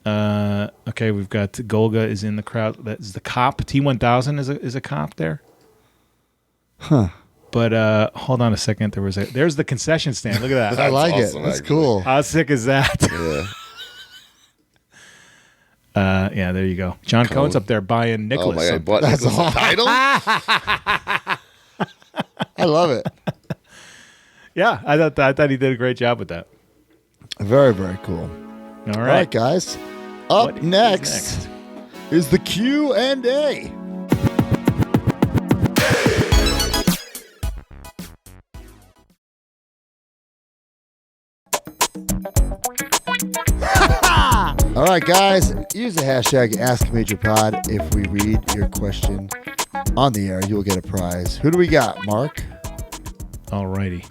Okay, we've got Golga is in the crowd. That's the cop. T1000 is a cop there. Huh. But hold on a second. There's the concession stand. Look at that. I like awesome, it. That's actually. cool. How sick is that? Yeah. Yeah, there you go. John Cohn's up there buying Oh Nicholas. my God! Bought That's Nicholas a title. I love it. Yeah, I thought he did a great job with that. Very, very cool. All All right. right, guys. Up What is next is the Q&A. All right, guys. Use the hashtag AskMajorPod. If we read your question on the air, you'll get a prize. Who do we got, Mark? All righty.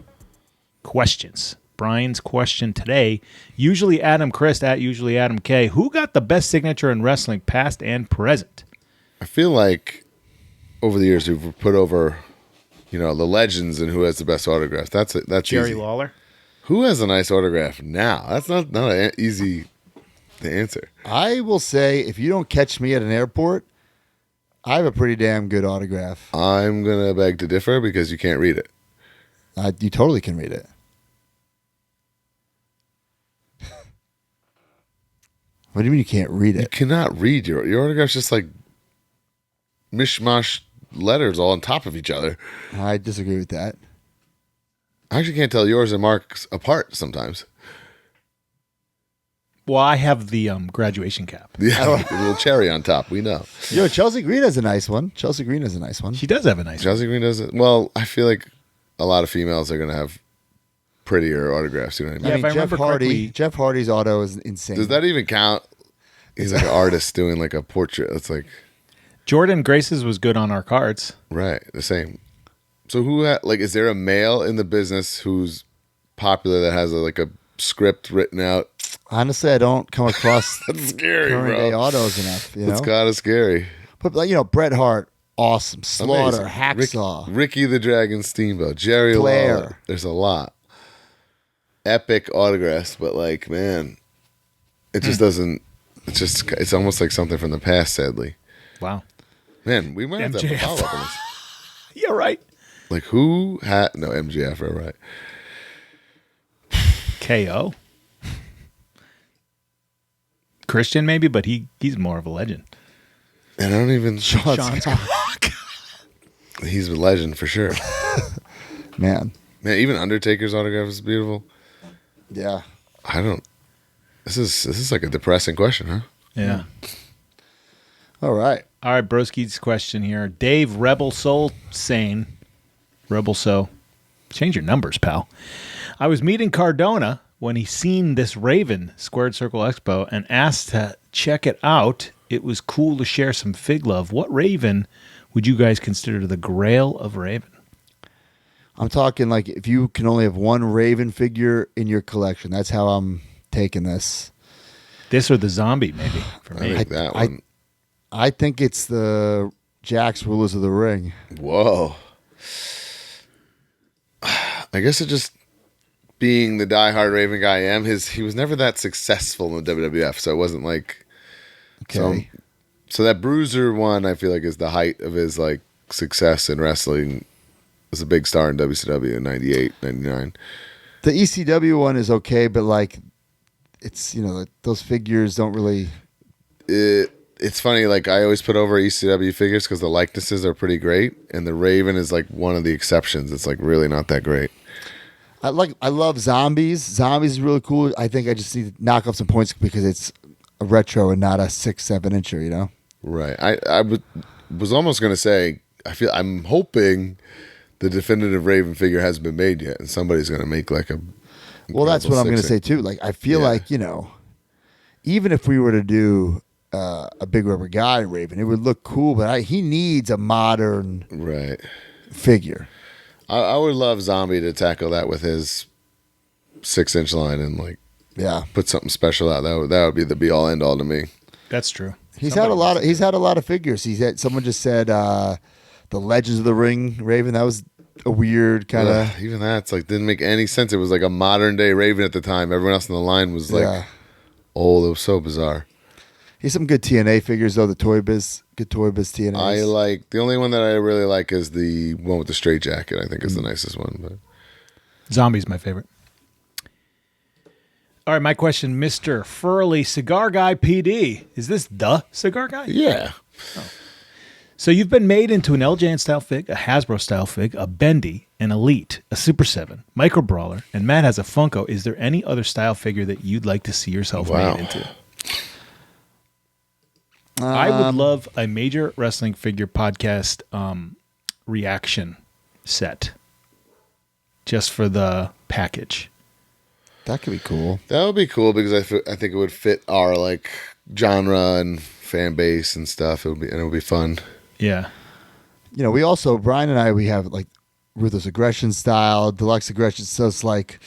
Questions. Brian's question today. Usually Adam Christ at usually Adam K. Who got the best signature in wrestling, past and present? I feel like over the years we've put over, the legends and who has the best autographs. That's Jerry easy. Lawler. Who has a nice autograph now? That's not easy to answer. I will say, if you don't catch me at an airport, I have a pretty damn good autograph. I'm gonna beg to differ because you can't read it. You totally can read it. What do you mean you can't read You it? cannot read your autograph's just like mishmash letters all on top of each other. I disagree with that. I actually can't tell yours and Mark's apart sometimes. Well, I have the graduation cap. Yeah, a little cherry on top. We know. Yo, Chelsea Green has a nice one. Chelsea Green has a nice one. She does have a nice one. Chelsea Green doesn't. Well, I feel like a lot of females are gonna have prettier autographs. You know what I mean? Yeah, if I Jeff remember Hardy. correctly- Jeff Hardy's auto is insane. Does that even count? He's like an artist doing like a portrait. It's like Jordan Grace's was good on our cards. right, the same. So is there a male in the business who's popular that has a script written out? Honestly, I don't come across That's scary, current day bro. autos enough. It's kind of scary. But Bret Hart, awesome. Slaughter, Amazing. Hacksaw. Ricky the Dragon Steamboat, Jerry Flair. Lawler. There's a lot. Epic autographs, but man, it just doesn't. It's almost like something from the past. Sadly, Wow. man, we might have to MJF. follow up on this. Yeah, right. Like who had no MJF? Right. KO. Christian maybe, but he's more of a legend. And I don't even. Sean He's a legend for sure. Man. Man, even Undertaker's autograph is beautiful. Yeah. I don't. This is like a depressing question, huh? Yeah. All right. All right, Broski's question here. Dave Rebel Soul Sane. Rebel So. Change your numbers, pal. I was meeting Cardona when he seen this Raven Squared Circle Expo and asked to check it out. It was cool to share some fig love. What Raven would you guys consider the grail of Raven? I'm talking like if you can only have one Raven figure in your collection. That's how I'm taking this. This or the zombie, maybe, for I me. think that one. I think it's the Jack's Rulers of the Ring. Whoa. I guess it just being the diehard Raven guy I am, he was never that successful in the WWF, so it wasn't like Okay. So that Bruiser one I feel like is the height of his success in wrestling. Was a big star in WCW in 98, 99. The ECW one is okay, but it's those figures don't really. It's funny, I always put over ECW figures because the likenesses are pretty great, and the Raven is one of the exceptions. It's really not that great. I love Zombies. Zombies is really cool. I think I just need to knock off some points because it's a retro and not a 6-7 incher. Right. I was almost going to say I'm hoping the definitive Raven figure hasn't been made yet, and somebody's going to make a. Well, that's what I'm going to say too. I feel even if we were to do a big rubber guy Raven, it would look cool, but he needs a modern Right. figure. I would love Zombie to tackle that with his 6-inch line and Yeah, put something special out. That would be the be all end all to me. That's true. he's had a lot of figures. Someone just said the Legends of the Ring Raven. That was a weird kind of. Even that's like didn't make any sense. It was like a modern day Raven at the time. Everyone else in the line was like old. It was so bizarre. He's some good TNA figures though. The Toy Biz, good Toy Biz TNA. I like the only one that I really like is the one with the straight jacket. I think is the nicest one. But Zombie's my favorite. All right, my question, Mr. Furley, Cigar Guy PD. Is this the Cigar Guy? yeah, So you've been made into an LJN style fig, a Hasbro style fig, a Bendy, an Elite, a Super 7, Micro Brawler, and Matt has a Funko. Is there any other style figure that you'd like to see yourself made into? I would love a Major Wrestling Figure podcast reaction set just for the package. That could be cool. that would be cool because I think it would fit our like genre and fan base and stuff. It would be fun. Yeah. You know, we also Brian and I we have like Ruthless Aggression style, Deluxe Aggression. So it's like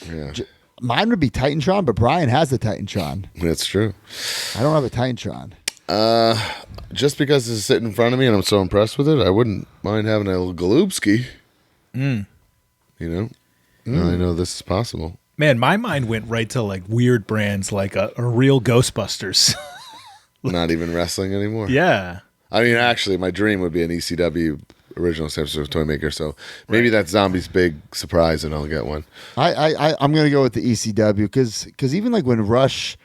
mine would be Titantron, but Brian has the Titantron. That's true. I don't have a Titantron. Just because it's sitting in front of me and I'm so impressed with it, I wouldn't mind having a little Galubski. You know, I know this is possible. Man, my mind went right to like weird brands like a real Ghostbusters. Not even wrestling anymore. Yeah. I mean, actually, my dream would be an ECW original San Francisco toy maker. So maybe that's Zombie's big surprise, and I'll get one. I'm gonna go with the ECW because even like when Rush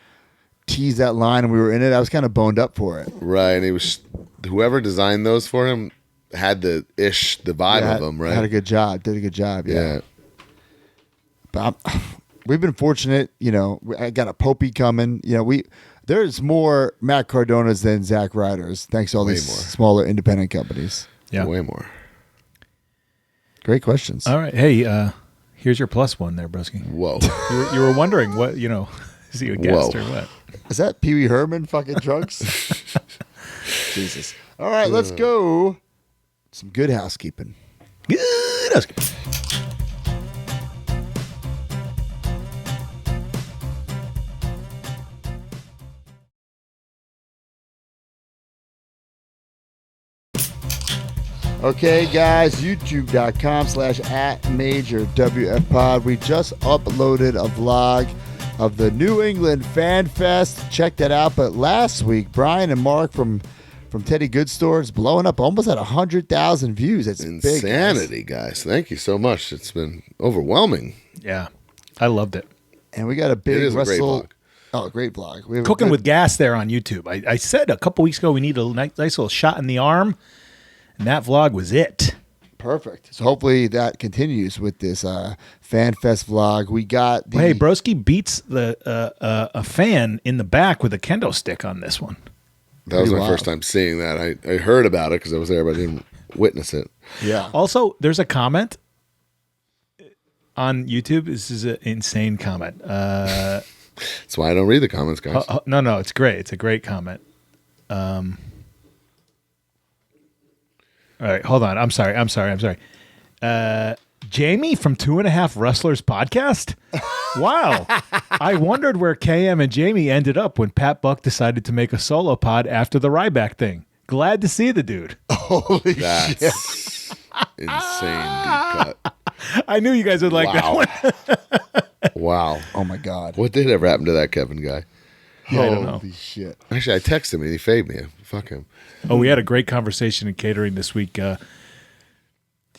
teased that line and we were in it, I was kind of boned up for it. Right, and it was whoever designed those for him had the vibe of them. Right, Had a good job. Did a good job. Yeah. But we've been fortunate. You know, I got a Popey coming. You know, there's more Matt Cardonas than Zack Ryders, thanks to all these smaller independent companies. Yeah. way more. Great questions. All right. Hey, here's your plus one there, broski. Whoa. You were wondering what, is he a guest Whoa. or what? Is that Pee Wee Herman fucking drunks? Jesus. All right, let's go. Some good housekeeping. Good housekeeping. Okay, guys, youtube.com/@MajorWFPod. We just uploaded a vlog of the New England Fan Fest. Check that out. But last week, Brian and Mark from Teddy Good Store is blowing up almost at 100,000 views. It's big, Insanity, guys. Thank you so much. It's been overwhelming. Yeah. I loved it. And we got a big It is a great wrestle. vlog. Oh, great vlog. We have a Cooking good- with gas there on YouTube. I said a couple weeks ago we need a nice little shot in the arm, and that vlog was it. Perfect. So hopefully that continues with this Fan Fest vlog. We got the Hey, Broski beats a fan in the back with a kendo stick on this one. That was Pretty my wild. first time seeing that. I heard about it because I was there, but I didn't witness it. yeah. Also, there's a comment on YouTube. This is an insane comment. That's why I don't read the comments, guys. No, it's great. It's a great comment. All right, hold on. I'm sorry. Jamie from 2.5 Wrestlers podcast? Wow. I wondered where KM and Jamie ended up when Pat Buck decided to make a solo pod after the Ryback thing. Glad to see the dude. Holy That's shit. insane deep cut. I knew you guys would like that one. Wow. Oh my God. What did ever happen to that Kevin guy? Yeah, I don't know. Holy shit. Actually, I texted him and he faved me. Fuck him. Oh, we had a great conversation in catering this week.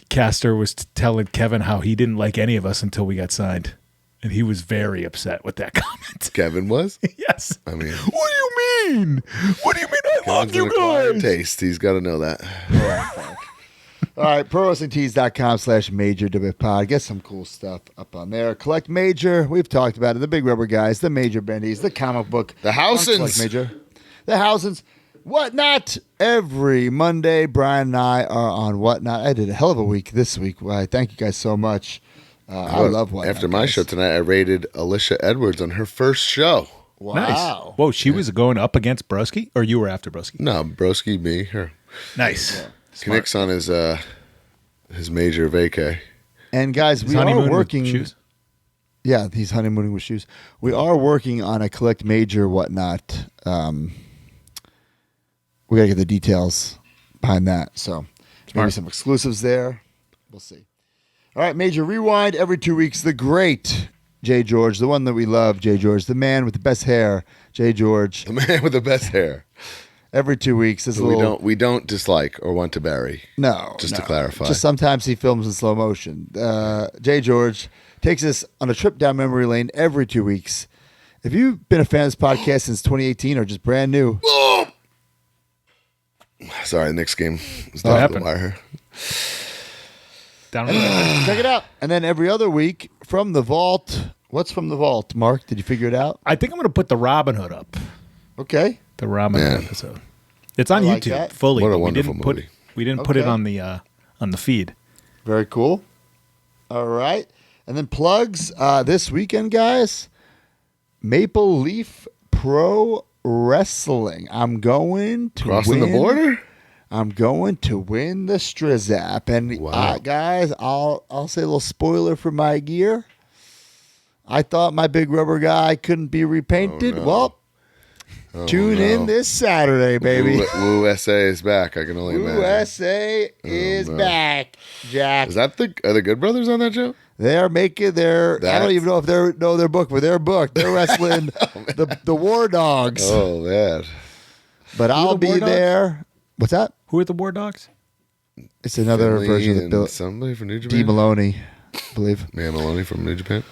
Castor was telling Kevin how he didn't like any of us until we got signed. And he was very upset with that comment. Kevin was? Yes. I mean, What do you mean? What do you mean I love Kevin's you an acquired guys? taste. He's got to know that. All right, ProWrestlingTees.com/MajorWFPod. Get some cool stuff up on there. Collect Major. We've talked about it. The Big Rubber Guys, the Major Bendies, the comic book. The Housens. Collect Major. The Housens. Whatnot. Every Monday, Brian and I are on Whatnot. I did a hell of a week this week. Well, thank you guys so much. I love Whatnot. After my guys. show tonight, I rated Alicia Edwards on her first show. Wow. Nice. Whoa, she was going up against Broski? Or you were after Broski? No, Broski, me, her. Nice. Knicks on his major vacay. And guys, His we are honeymoon with working. shoes? Yeah, he's honeymooning with shoes. We are working on a Collect Major Whatnot. We got to get the details behind that. So maybe some exclusives there. We'll see. All right, Major Rewind every 2 weeks. The great Jay George, the one that we love, Jay George, the man with the best hair, Jay George. The man with the best hair. Every 2 weeks. We don't dislike or want to bury. No. Just to clarify. Just sometimes he films in slow motion. Jay George takes us on a trip down memory lane every 2 weeks. If you've been a fan of this podcast since 2018 or just brand new. Sorry, the Knicks game was What down happened? the wire. Down Check it out. And then every other week from the vault. What's from the vault, Mark? Did you figure it out? I think I'm going to put the Robin Hood up. Okay. The Robin Hood Man. episode. It's on I like YouTube that. fully. What a but wonderful we didn't movie. We didn't put it Okay. on the feed. Very cool. All right. And then plugs this weekend, guys. Maple Leaf Pro Wrestling. I'm going to Crossing the border? I'm going to win the Strizap. And Wow. guys, I'll say a little spoiler for my gear. I thought my big rubber guy couldn't be repainted. Oh, no. Well, tune in no. this Saturday, baby. Woo SA is back. I can only imagine. USA is no. back, Jack. Is that are the Good Brothers on that show? They're making their. I That's- don't even know if they're booked, but they're booked. They're wrestling the War Dogs. Oh, man. But I'll the be War Dogs? there. What's that? Who are the War Dogs? It's another Finley version of and Bill somebody from New D. Japan? Maloney, I believe. Man Maloney from New Japan?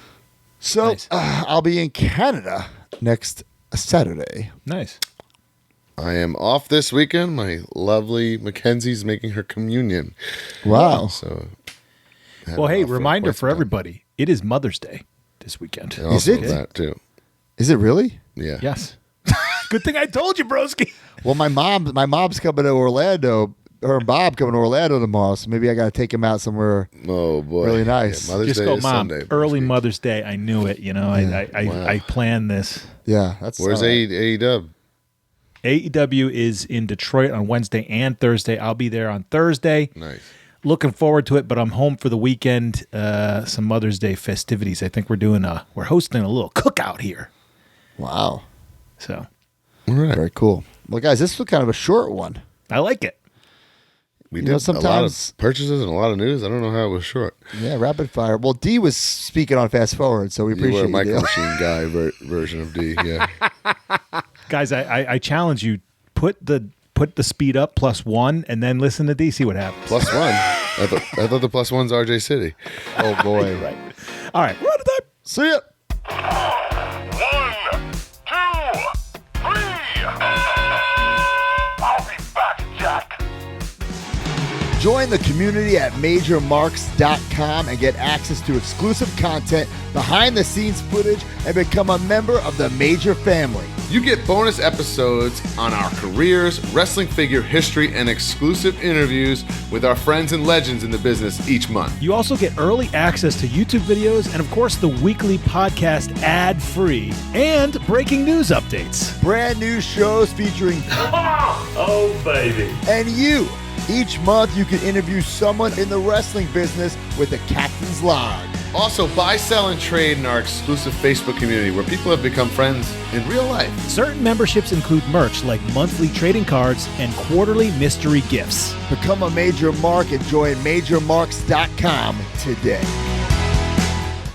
So Nice. I'll be in Canada next Saturday. Nice. I am off this weekend. My lovely Mackenzie's making her communion. Wow. So, I Well, had hey, off reminder quite for some time. everybody. It is Mother's Day this weekend. And also it? that, too. Is it really? Yeah. Yes. Good thing I told you, broski. Well, my mom's coming to Orlando. Her and Bob coming to Orlando tomorrow, so maybe I got to take him out somewhere. Oh, boy. Really nice. Yeah, Mother's Just Day go, is Mom. Sunday. Early Broski. Mother's Day. I knew it. You know, Wow. I planned this. Yeah, that's Where's all right. AEW? AEW is in Detroit on Wednesday and Thursday. I'll be there on Thursday. Nice. Looking forward to it, but I'm home for the weekend. Some Mother's Day festivities. I think we're hosting a little cookout here. Wow, So All right. very cool. Well, guys, this was kind of a short one. I like it. We You did know, a lot sometimes- of purchases and a lot of news. I don't know how it was short. Yeah, rapid fire. Well, D was speaking on Fast Forward, so we You were appreciate a micro you. machine guy version of D. Yeah. Guys, I challenge you, put the speed up +1 and then listen to D, see what happens. +1. I thought the +1's RJ City. Oh boy. Right. All right, we're out of time. See ya. 1, 2, 3. I'll be back, Jack. Join the community at MajorMarks.com and get access to exclusive content, behind-the-scenes footage, and become a member of the Major family. You get bonus episodes on our careers, wrestling figure history, and exclusive interviews with our friends and legends in the business each month. You also get early access to YouTube videos and, of course, the weekly podcast ad-free and breaking news updates. Brand new shows featuring Oh, baby. and you. Each month, you can interview someone in the wrestling business with the Captain's Log. Also, buy, sell, and trade in our exclusive Facebook community where people have become friends in real life. Certain memberships include merch like monthly trading cards and quarterly mystery gifts. Become a Major Mark and join MajorMarks.com today.